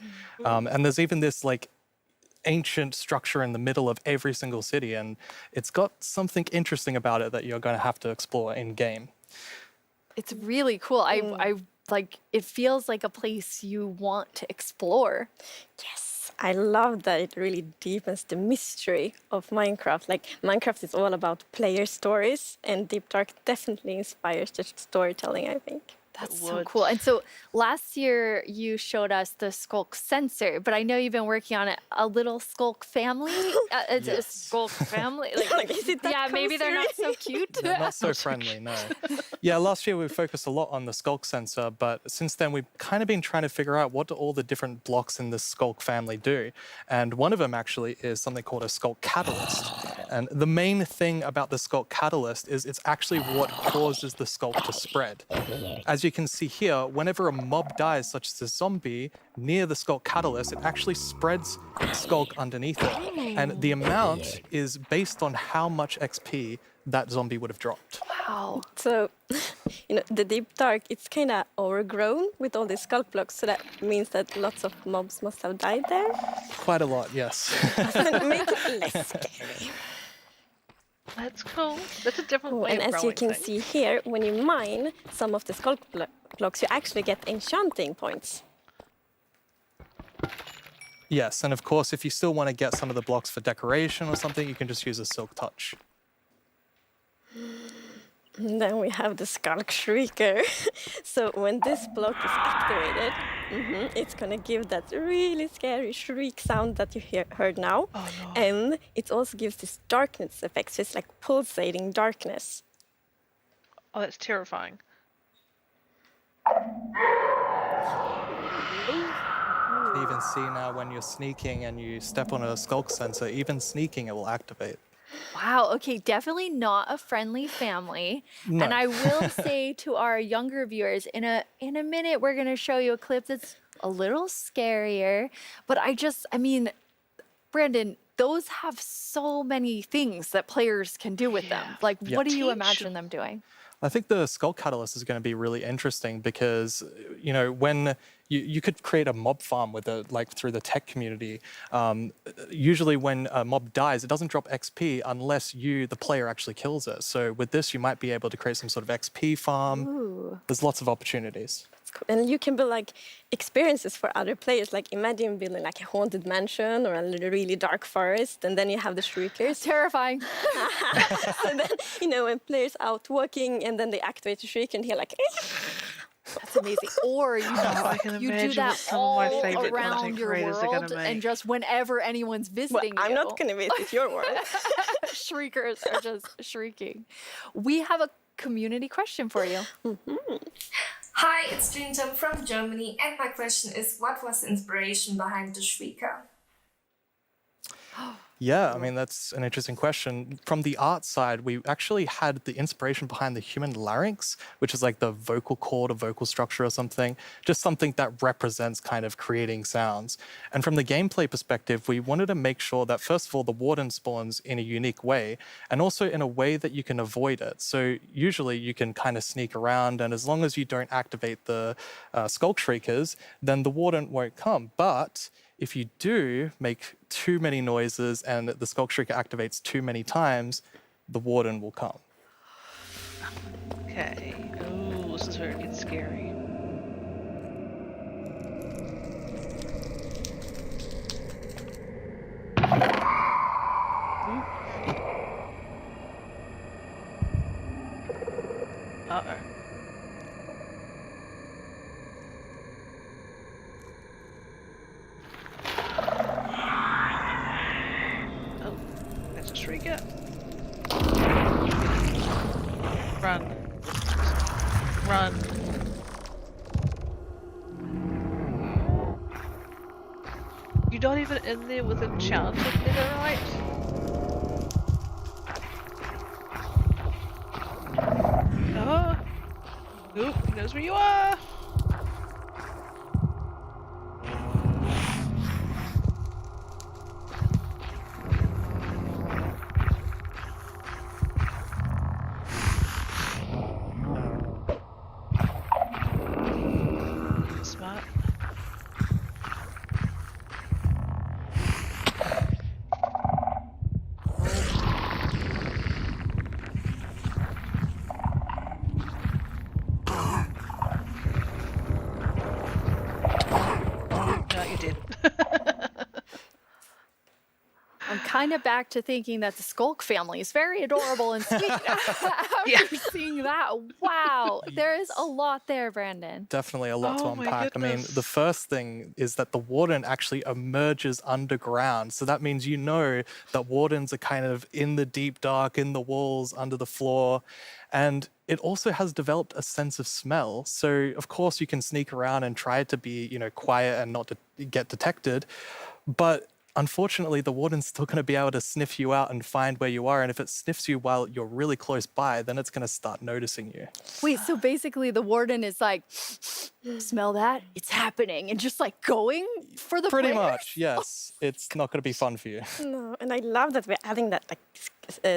And there's even this ancient structure in the middle of every single city, and it's got something interesting about it that you're going to have to explore in game. It's really cool. I like, it feels like a place you want to explore. Yes, I love that it really deepens the mystery of Minecraft. Like, Minecraft is all about player stories, and Deep Dark definitely inspires the storytelling, I think. That's so cool. And so last year you showed us the Skulk sensor, but I know you've been working on it. A little Skulk family? It's a Skulk family? Is it that maybe they're not so cute. They're not so friendly, no. Yeah, last year we focused a lot on the Skulk sensor, but since then we've kind of been trying to figure out what do all the different blocks in the Skulk family do. And one of them actually is something called a Skulk catalyst. And the main thing about the Skulk catalyst is it's actually what causes the Skulk to spread. As you can see here, whenever a mob dies, such as a zombie, near the Skulk catalyst, it actually spreads Skulk underneath it. And the amount is based on how much XP that zombie would have dropped. Wow. So, the Deep Dark, it's kind of overgrown with all these Skulk blocks, so that means that lots of mobs must have died there. Quite a lot, yes. Make it less scary. That's cool. That's a different way and of as you growing can see here, when you mine some of the Skulk blocks, you actually get enchanting points. Yes, and of course, if you still want to get some of the blocks for decoration or something, you can just use a Silk Touch. And then we have the Skulk Shrieker. So when this block is activated, it's gonna give that really scary shriek sound that you heard now. Oh, no. And it also gives this darkness effect, so it's like pulsating darkness. Oh, that's terrifying. You can even see now when you're sneaking and you step on a Skulk sensor, even sneaking it will activate. Wow, okay, definitely not a friendly family. No. And I will say to our younger viewers, in a minute, we're going to show you a clip that's a little scarier. But I mean, Brandon, those have so many things that players can do with them. Like, what do you imagine them doing? I think the Skulk Catalyst is going to be really interesting because, when you could create a mob farm with through the tech community. Usually when a mob dies, it doesn't drop XP unless the player actually kills it. So with this, you might be able to create some sort of XP farm. Ooh. There's lots of opportunities. Cool. And you can build experiences for other players. Like, imagine building a haunted mansion or a really dark forest, and then you have the shriekers. Terrifying. So then, when players out walking and then they activate the shriek and hear That's amazing. Or you do that all around your world, and just whenever anyone's visiting I'm not going to visit your world. Shriekers are just shrieking. We have a community question for you. Hi, it's Jinjam from Germany, and my question is, what was the inspiration behind the Shrieker? Yeah, I mean, that's an interesting question. From the art side, we actually had the inspiration behind the human larynx, which is like the vocal cord or vocal structure or something, just something that represents kind of creating sounds. And from the gameplay perspective, we wanted to make sure that, first of all, the warden spawns in a unique way, and also in a way that you can avoid it. So usually you can kind of sneak around, and as long as you don't activate the Skulk Shriekers, then the warden won't come. But if you do make too many noises and the Skulk Shrieker activates too many times, the warden will come. Okay. Ooh, this is where it gets scary. Uh-oh. Shrieker. Run. Run. You're not even in there with enchanted netherite? Oh. Nope, he knows where you are. I'm kind of back to thinking that the Skulk family is very adorable and sweet after seeing that. Wow, there is a lot there, Brandon. Definitely a lot to Oh my unpack. I mean, goodness. the first thing is that the warden actually emerges underground. So that means you know that wardens are kind of in the deep dark, in the walls, under the floor. And it also has developed a sense of smell. So of course you can sneak around and try to be, quiet and not to get detected. But unfortunately, the warden's still going to be able to sniff you out and find where you are. And if it sniffs you while you're really close by, then it's going to start noticing you. Wait, so basically the warden is like, smell that? It's happening. And just like going for the Pretty players? much, yes. It's not going to be fun for you. No, and I love that we're adding that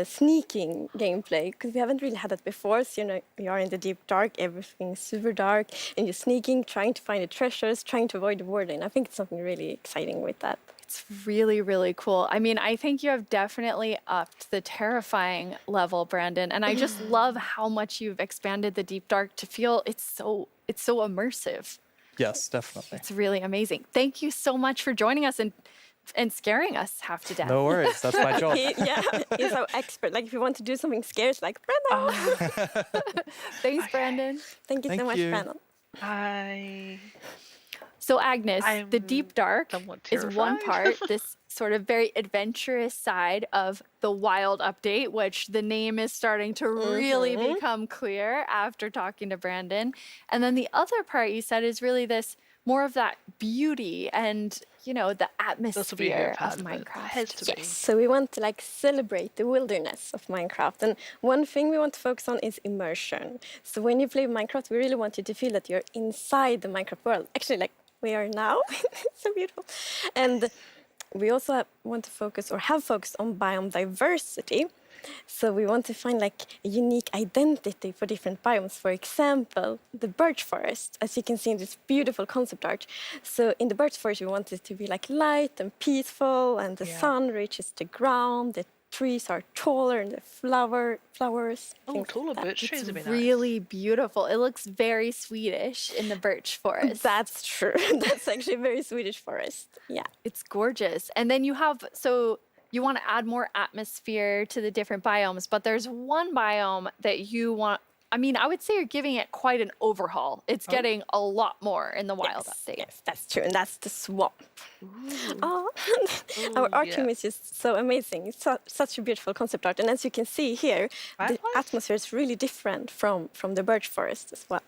sneaking gameplay because we haven't really had that before. So you are in the deep dark, everything's super dark, and you're sneaking, trying to find the treasures, trying to avoid the warden. I think it's something really exciting with that. It's really, really cool. I mean, I think you have definitely upped the terrifying level, Brandon. And I just love how much you've expanded the deep dark to feel it's so immersive. Yes, definitely. It's really amazing. Thank you so much for joining us and scaring us half to death. No worries, that's my job. He's our expert. Like if you want to do something scary, it's like Brandon. Thanks, Brandon. Thank you so much, Brandon. Bye. So Agnes, the deep dark is one terrified. part, this sort of very adventurous side of the Wild update, which the name is starting to really become clear after talking to Brandon. And then the other part you said is really this more of that beauty and, the atmosphere of Minecraft. Yes, so we want to celebrate the wilderness of Minecraft. And one thing we want to focus on is immersion. So when you play Minecraft, we really want you to feel that you're inside the Minecraft world. Actually, like we are now. So beautiful. And we also want to focus or have focused on biome diversity. So we want to find a unique identity for different biomes. For example, the birch forest, as you can see in this beautiful concept art. So in the birch forest, we want it to be light and peaceful, and the sun reaches the ground. The trees are taller, and the flowers. Taller birch trees would be It's nice. really beautiful. It looks very Swedish in the birch forest. That's true. That's actually very Swedish forest. Yeah. It's gorgeous. And then you want to add more atmosphere to the different biomes, but there's one biome that you want. I mean, I would say you're giving it quite an overhaul. It's getting a lot more in the Wild update. Yes, that's true. And that's the swamp. Oh, our art team is just so amazing. It's such a beautiful concept art. And as you can see here, the atmosphere is really different from the birch forest as well.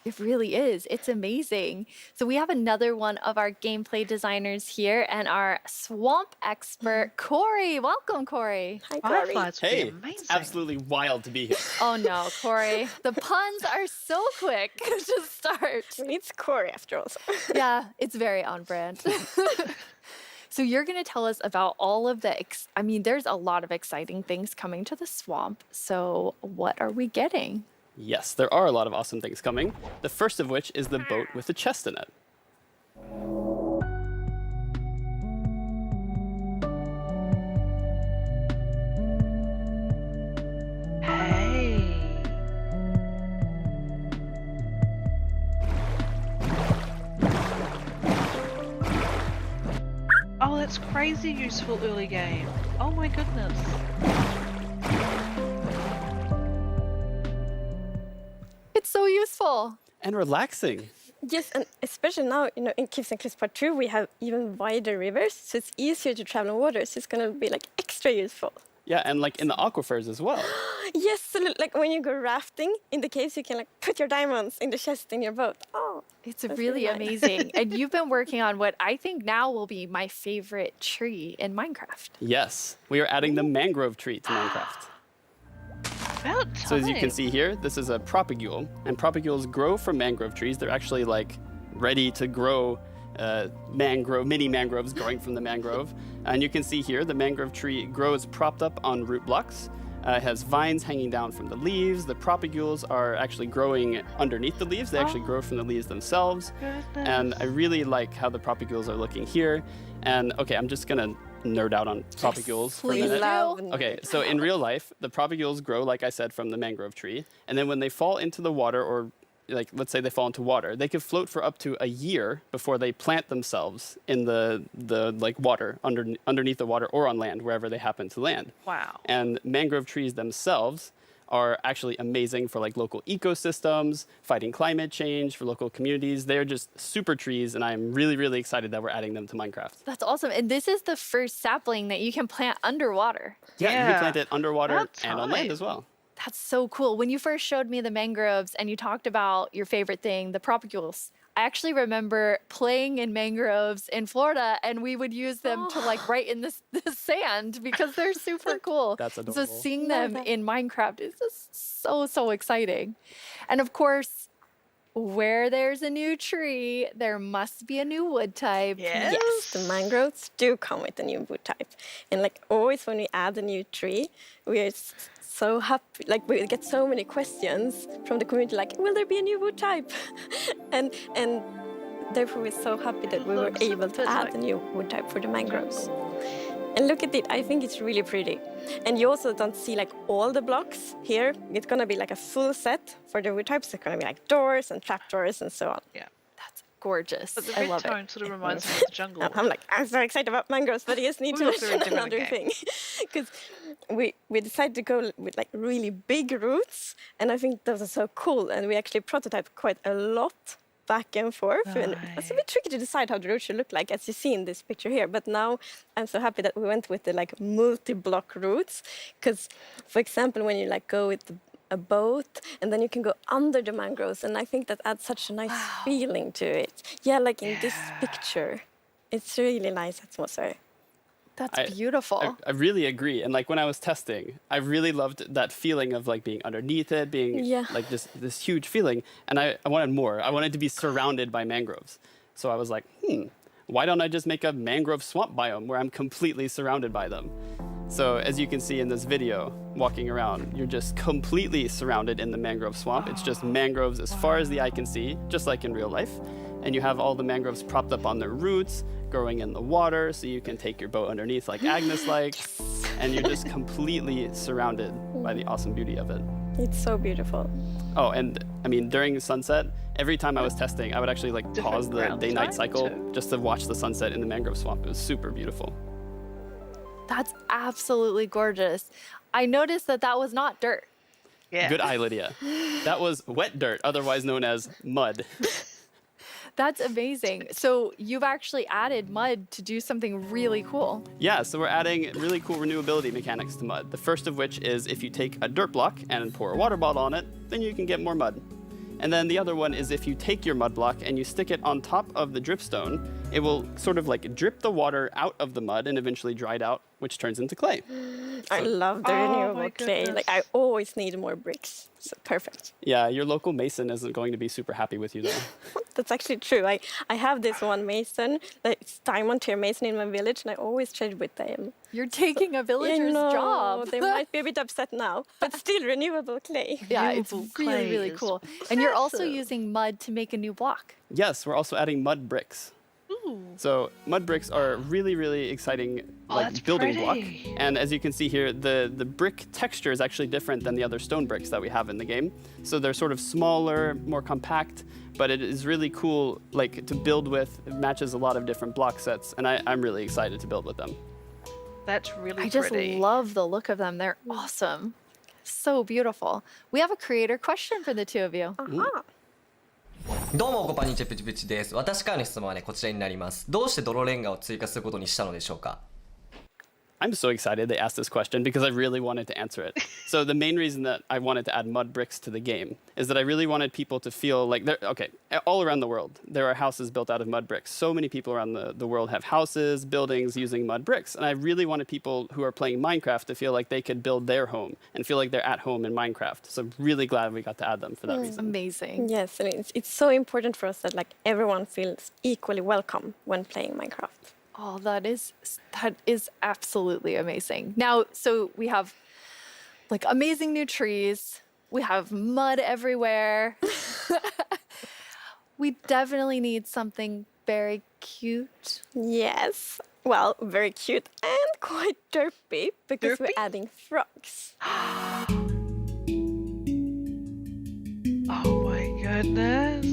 It really is. It's amazing. So we have another one of our gameplay designers here and our swamp expert, Corey. Welcome, Corey. Hi, Corey. Hey, it's absolutely wild to be here. Oh no, Corey. The puns are so quick to start. It's Corey after all. Yeah, it's very on brand. So you're going to tell us about all of the, there's a lot of exciting things coming to the swamp. So what are we getting? Yes, there are a lot of awesome things coming. The first of which is the boat with the chest in it. Oh, that's crazy useful early game. Oh my goodness. It's so useful. And relaxing. Yes, and especially now, in Caves and Cliffs Part 2, we have even wider rivers, so it's easier to travel on water, so it's going to be extra useful. Yeah, and in the aquifers as well. Yes, so when you go rafting in the caves, you can put your diamonds in the chest in your boat. Oh, it's really amazing. And you've been working on what I think now will be my favorite tree in Minecraft. Yes, we are adding the mangrove tree to Minecraft. So as you can see here, this is a propagule, and propagules grow from mangrove trees. They're actually ready to grow mini mangroves growing from the mangrove. And you can see here, the mangrove tree grows propped up on root blocks. It has vines hanging down from the leaves. The propagules are actually growing underneath the leaves. They actually grow from the leaves themselves. And I really like how the propagules are looking here. And okay, I'm just gonna nerd out on propagules for a minute. Okay, so in real life, the propagules grow, like I said, from the mangrove tree. And then when they fall into the water or like let's say they fall into water, they could float for up to a year before they plant themselves in the like water underneath the water or on land, wherever they happen to land. Wow. And mangrove trees themselves are actually amazing for like local ecosystems, fighting climate change, for local communities. They're just super trees, and I'm really, really excited that we're adding them to Minecraft. That's awesome. And this is the first sapling that you can plant underwater. Yeah, you can plant it underwater and on land as well. That's so cool. When you first showed me the mangroves and you talked about your favorite thing, the propagules, I actually remember playing in mangroves in Florida, and we would use them to like write in the sand because they're super cool. That's adorable. So seeing them in Minecraft is just so exciting. And of course, where there's a new tree, there must be a new wood type. Yes, the mangroves do come with a new wood type. And like always when we add a new tree, we're so happy. Like we get so many questions from the community like, will there be a new wood type? and therefore we're so happy that we were able to add a new wood type for the mangroves. And look at it, I think it's really pretty. And you also don't see like all the blocks here. It's gonna be like a full set for the wood types. It's gonna be like doors and trapdoors and so on. Yeah. That's gorgeous. But the I red love tone it. sort of reminds me of the jungle. I'm so excited about mangroves, but I just need to We'll do mention it another again. thing. Because we decided to go with like really big roots, and I think those are so cool. And we actually prototyped quite a lot back and forth. And it's a bit tricky to decide how the roots should look like, as you see in this picture here. But now I'm so happy that we went with the like multi-block roots, because, for example, when you like go with a boat and then you can go under the mangroves, and I think that adds such a nice feeling to it. Yeah, like in this picture, it's really nice atmosphere. That's beautiful. I really agree. And like when I was testing, I really loved that feeling of like being underneath it, being like just this huge feeling. And I wanted more. I wanted to be surrounded by mangroves. So I was like, why don't I just make a mangrove swamp biome where I'm completely surrounded by them? So as you can see in this video, walking around, you're just completely surrounded in the mangrove swamp. It's just mangroves as far as the eye can see, just like in real life. And you have all the mangroves propped up on their roots, growing in the water, so you can take your boat underneath like Agnes likes. And you're just completely surrounded by the awesome beauty of it. It's so beautiful. Oh, and I mean, during sunset, every time I was testing, I would actually like pause the day-night cycle just to watch the sunset in the mangrove swamp. It was super beautiful. That's absolutely gorgeous. I noticed that was not dirt. Yeah. Good eye, Lydia. That was wet dirt, otherwise known as mud. That's amazing. So you've actually added mud to do something really cool. Yeah, so we're adding really cool renewability mechanics to mud. The first of which is if you take a dirt block and pour a water bottle on it, then you can get more mud. And then the other one is if you take your mud block and you stick it on top of the dripstone, it will sort of like drip the water out of the mud and eventually dry it out, which turns into clay. I love the renewable clay. Like I always need more bricks. So perfect. Yeah, your local mason isn't going to be super happy with you though. That's actually true. I have this one mason, it's diamond tier mason in my village, and I always trade with them. You're taking a villager's job. They might be a bit upset now, but still renewable clay. Yeah, it's really, really cool. And you're also using mud to make a new block. Yes, we're also adding mud bricks. So mud bricks are a really, really exciting building block. And as you can see here, the brick texture is actually different than the other stone bricks that we have in the game. So they're sort of smaller, more compact, but it is really cool like to build with. It matches a lot of different block sets, and I'm really excited to build with them. That's really I just pretty. love the look of them. They're awesome. So beautiful. We have a creator question for the two of you. Uh-huh. どうもこんにちは、プチプチです。私からの質問はね、こちらになります。どうして泥レンガを追加することにしたのでしょうか? I'm so excited they asked this question because I really wanted to answer it. So the main reason that I wanted to add mud bricks to the game is that I really wanted people to feel like all around the world, there are houses built out of mud bricks. So many people around the world have houses, buildings using mud bricks. And I really wanted people who are playing Minecraft to feel like they could build their home and feel like they're at home in Minecraft. So I'm really glad we got to add them for that reason. Amazing. Yes, and it's so important for us that like everyone feels equally welcome when playing Minecraft. Oh, that is absolutely amazing. Now, so we have like amazing new trees. We have mud everywhere. We definitely need something very cute. Yes. Well, very cute and quite derpy because we're adding frogs. Oh my goodness. goodness.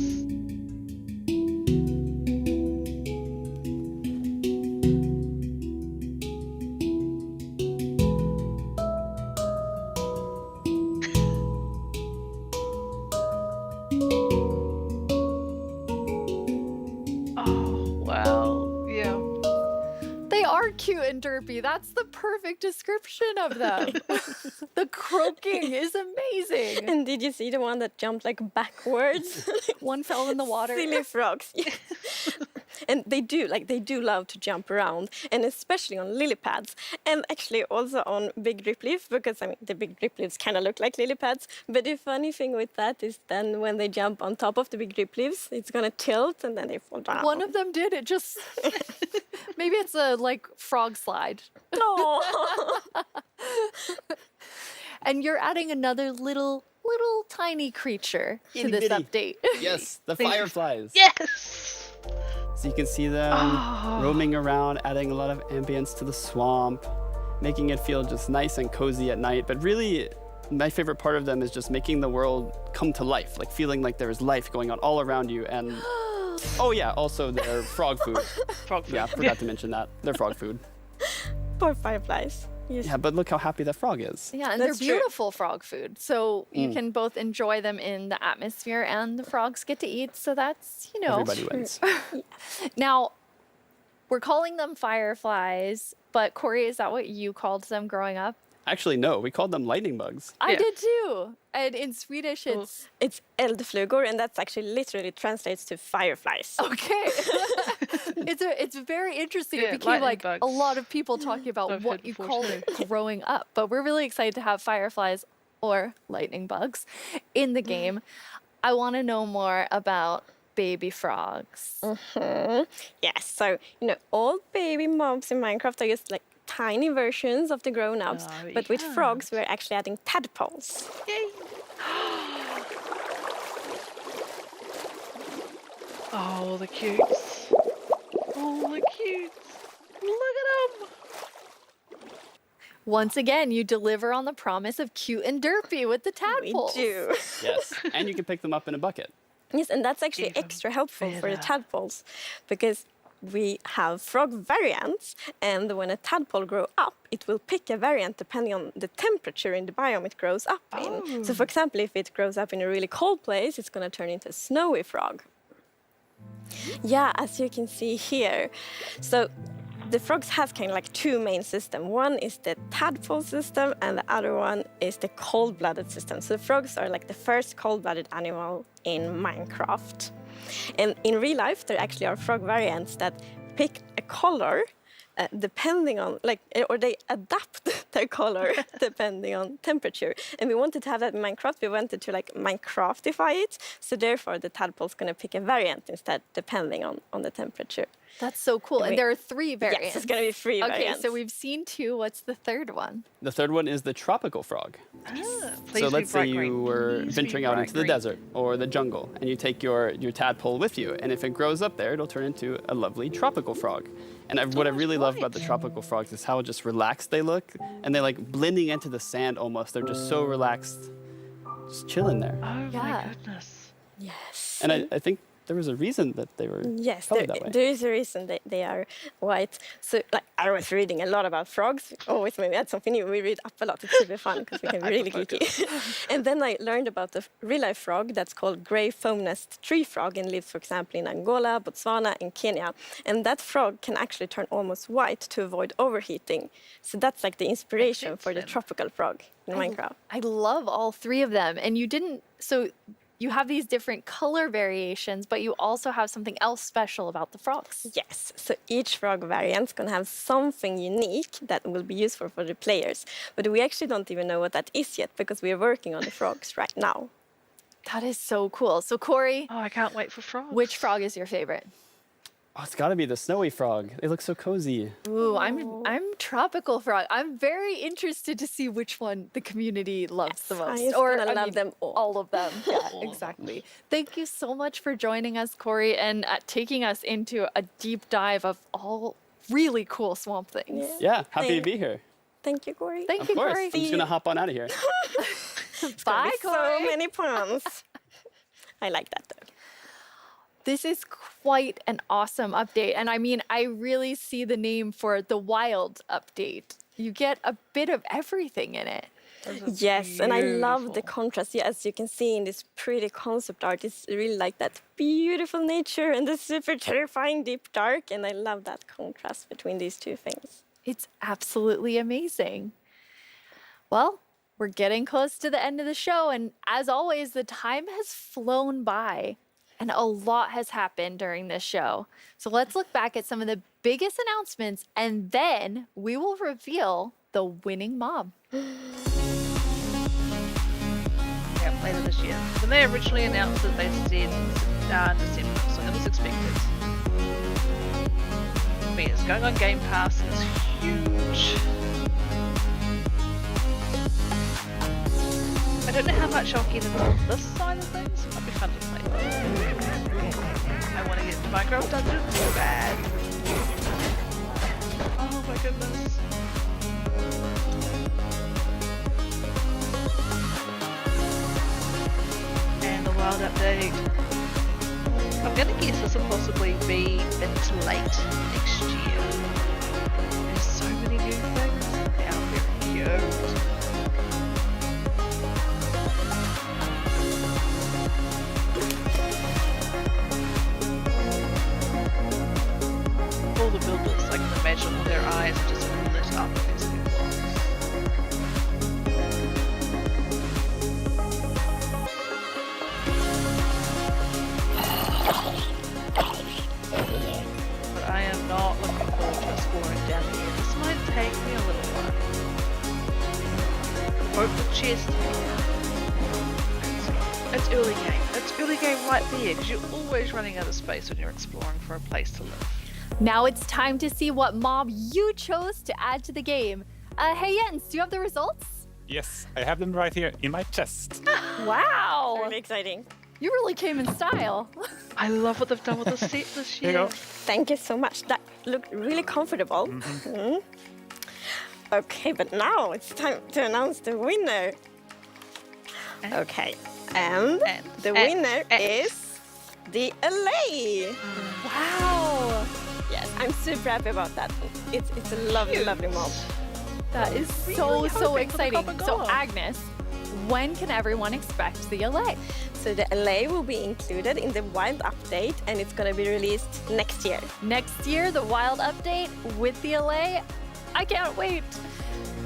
Oh, wow. Yeah. They are cute and derpy. That's the perfect description of them. The croaking is amazing. And did you see the one that jumped like backwards? One fell in the water. Silly frogs. Yeah. And they do love to jump around, and especially on lily pads, and actually also on big drip leaf, because I mean the big drip leaves kind of look like lily pads. But the funny thing with that is then when they jump on top of the big drip leaves, it's gonna tilt and then they fall down. One of them did. It just maybe it's a like frog slide. Oh. And you're adding another little tiny creature to this update. Yes, the fireflies. Yes. So you can see them roaming around, adding a lot of ambience to the swamp, making it feel just nice and cozy at night. But really, my favorite part of them is just making the world come to life, like feeling like there is life going on all around you. And oh yeah, also their frog food. Frog food. Yeah, forgot to mention that. Their frog food. Poor fireflies. Yes. Yeah, but look how happy that frog is. Yeah, and That's they're true. beautiful frog food. So you can both enjoy them in the atmosphere and the frogs get to eat. So that's, Everybody wins. Now, we're calling them fireflies, but Corey, is that what you called them growing up? Actually, no, we called them lightning bugs. I did too. And in Swedish, It's eldflugor, and that's actually literally translates to fireflies. okay. It's very interesting. Yeah, It became lightning like bugs. a lot of people talking about I've what heard you before called it growing up. But we're really excited to have fireflies or lightning bugs in the game. I want to know more about baby frogs. Yes, so all baby mobs in Minecraft are just like tiny versions of the grown-ups, but with frogs we're actually adding tadpoles. Yay. Oh, the cutes. Oh, the cutes. Look at them. Once again, you deliver on the promise of cute and derpy with the tadpoles. We do. Yes, and you can pick them up in a bucket. Yes, and that's actually extra helpful for the tadpoles, because we have frog variants, and when a tadpole grows up, it will pick a variant depending on the temperature in the biome it grows up in. So for example, if it grows up in a really cold place, it's going to turn into a snowy frog. Yeah, as you can see here. So the frogs have kind of like two main systems. One is the tadpole system, and the other one is the cold-blooded system. So the frogs are like the first cold-blooded animal in Minecraft. And in real life, there actually are frog variants that pick a color depending on, or they adapt their color depending on temperature. And we wanted to have that in Minecraft. We wanted to Minecraftify it. So therefore, the tadpole's going to pick a variant instead, depending on the temperature. That's so cool. And there are 3 variants. Yes, it's going to be 3 variants. Okay, so we've seen 2. What's the third one? The third one is the tropical frog. Please So be let's say bright you green. were Please be venturing out bright into the green. desert or the jungle, and you take your tadpole with you, and if it grows up there, it'll turn into a lovely tropical frog. And what I really love about the tropical frogs is how just relaxed they look, and they're like blending into the sand almost. They're just so relaxed, just chilling there. Oh my goodness. Yes. And I think there was a reason that they were Yes, colored that way. there is a reason they are white. So, I was reading a lot about frogs. Always when we had something new, we read up a lot. It's super fun because we can be really geeky. And then I learned about the real-life frog that's called grey foam-nest tree frog and lives, for example, in Angola, Botswana, and Kenya. And that frog can actually turn almost white to avoid overheating. So that's like the inspiration for the tropical frog in Minecraft. I love all 3 of them. And you have these different color variations, but you also have something else special about the frogs. Yes, so each frog variant is going to have something unique that will be useful for the players. But we actually don't even know what that is yet because we are working on the frogs right now. That is so cool. So Corey, I can't wait for frogs. Which frog is your favorite? Oh, it's got to be the snowy frog. They look so cozy. Ooh, I'm tropical frog. I'm very interested to see which one the community loves the most. I love them all of them. Yeah, exactly. Thank you so much for joining us, Corey, and taking us into a deep dive of all really cool swamp things. Yeah, happy to be here. Thank you, Corey. Thank you, Of course. Corey. I'm just going to hop on out of here. Bye, Corey. So many puns. I like that though. This is quite an awesome update. And I mean, I really see the name for the Wild update. You get a bit of everything in it. Yes, and I love the contrast. Yeah, as you can see in this pretty concept art, it's really like that beautiful nature and the super terrifying deep dark. And I love that contrast between these two things. It's absolutely amazing. Well, we're getting close to the end of the show. And as always, the time has flown by. And a lot has happened during this show. So let's look back at some of the biggest announcements, and then we will reveal the winning mob. Yeah, later this year. When they originally announced it, they said December, so it was expected. But yeah, it's going on Game Pass. It's huge. I don't know how much I'll get into this side of things. It might be fun to play. I want to get into Minecraft Dungeons so bad. Oh my goodness. And the Wild update. I'm going to guess this will possibly be into late next year. There's so many new things. They are very cute. All the builders, I can imagine all their eyes are just lit up with these new blocks. But I am not looking forward to exploring down here. This might take me a little while. Hope the chest. It's early game. It's early game right there, because you're always running out of space when you're exploring for a place to live. Now it's time to see what mob you chose to add to the game. Hey Jens, do you have the results? Yes, I have them right here in my chest. Wow! Really exciting. You really came in style. I love what they've done with the set this year. Here you go. Thank you so much. That looked really comfortable. Mm. Okay, but now it's time to announce the winner. Okay, and the winner is the LA. Wow! Yes, I'm super happy about that. It's a lovely, lovely mob. That is so exciting. So Agnes, when can everyone expect the LA? So the LA will be included in the Wild update, and it's going to be released next year. Next year, the Wild update with the LA. I can't wait.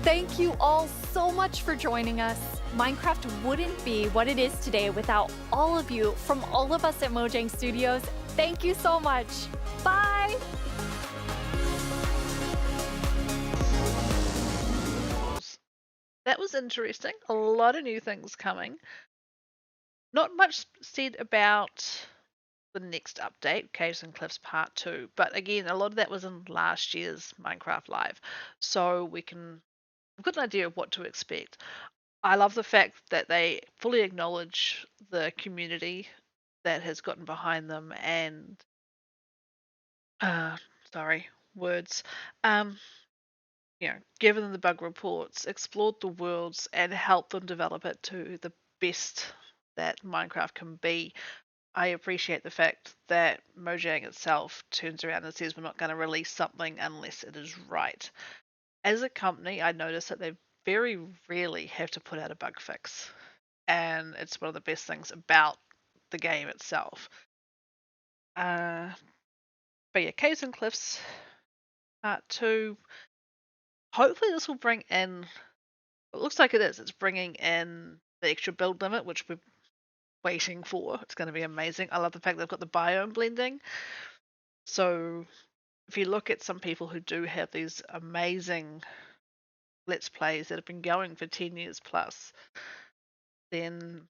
Thank you all so much for joining us. Minecraft wouldn't be what it is today without all of you. From all of us at Mojang Studios, thank you so much. Bye. That was interesting. A lot of new things coming. Not much said about the next update, Caves and Cliffs Part 2, but again, a lot of that was in last year's Minecraft Live, so we've got an idea of what to expect. I love the fact that they fully acknowledge the community that has gotten behind them and given them the bug reports, explored the worlds, and helped them develop it to the best that Minecraft can be. I appreciate the fact that Mojang itself turns around and says we're not going to release something unless it is right. As a company, I notice that they very rarely have to put out a bug fix, and it's one of the best things about the game itself. But yeah, Caves and Cliffs Part 2. Hopefully this will bring in, it looks like it is, it's bringing in the extra build limit, which we're waiting for. It's going to be amazing. I love the fact they've got the biome blending. So if you look at some people who do have these amazing Let's Plays that have been going for 10 years plus, then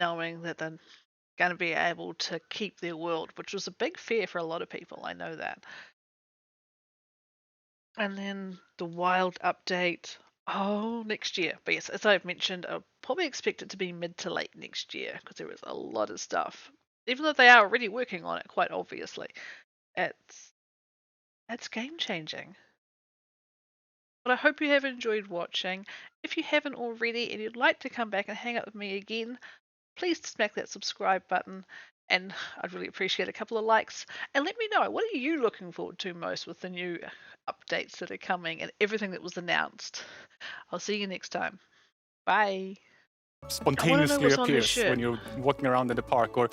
knowing that they're going to be able to keep their world, which was a big fear for a lot of people, I know that. And then the Wild update, next year. But yes, as I've mentioned, I'll probably expect it to be mid to late next year because there is a lot of stuff. Even though they are already working on it, quite obviously. It's game changing. But I hope you have enjoyed watching. If you haven't already and you'd like to come back and hang out with me again, please smack that subscribe button, and I'd really appreciate a couple of likes. And let me know, what are you looking forward to most with the new updates that are coming and everything that was announced? I'll see you next time. Bye. Spontaneously appears when you're walking around in the park, or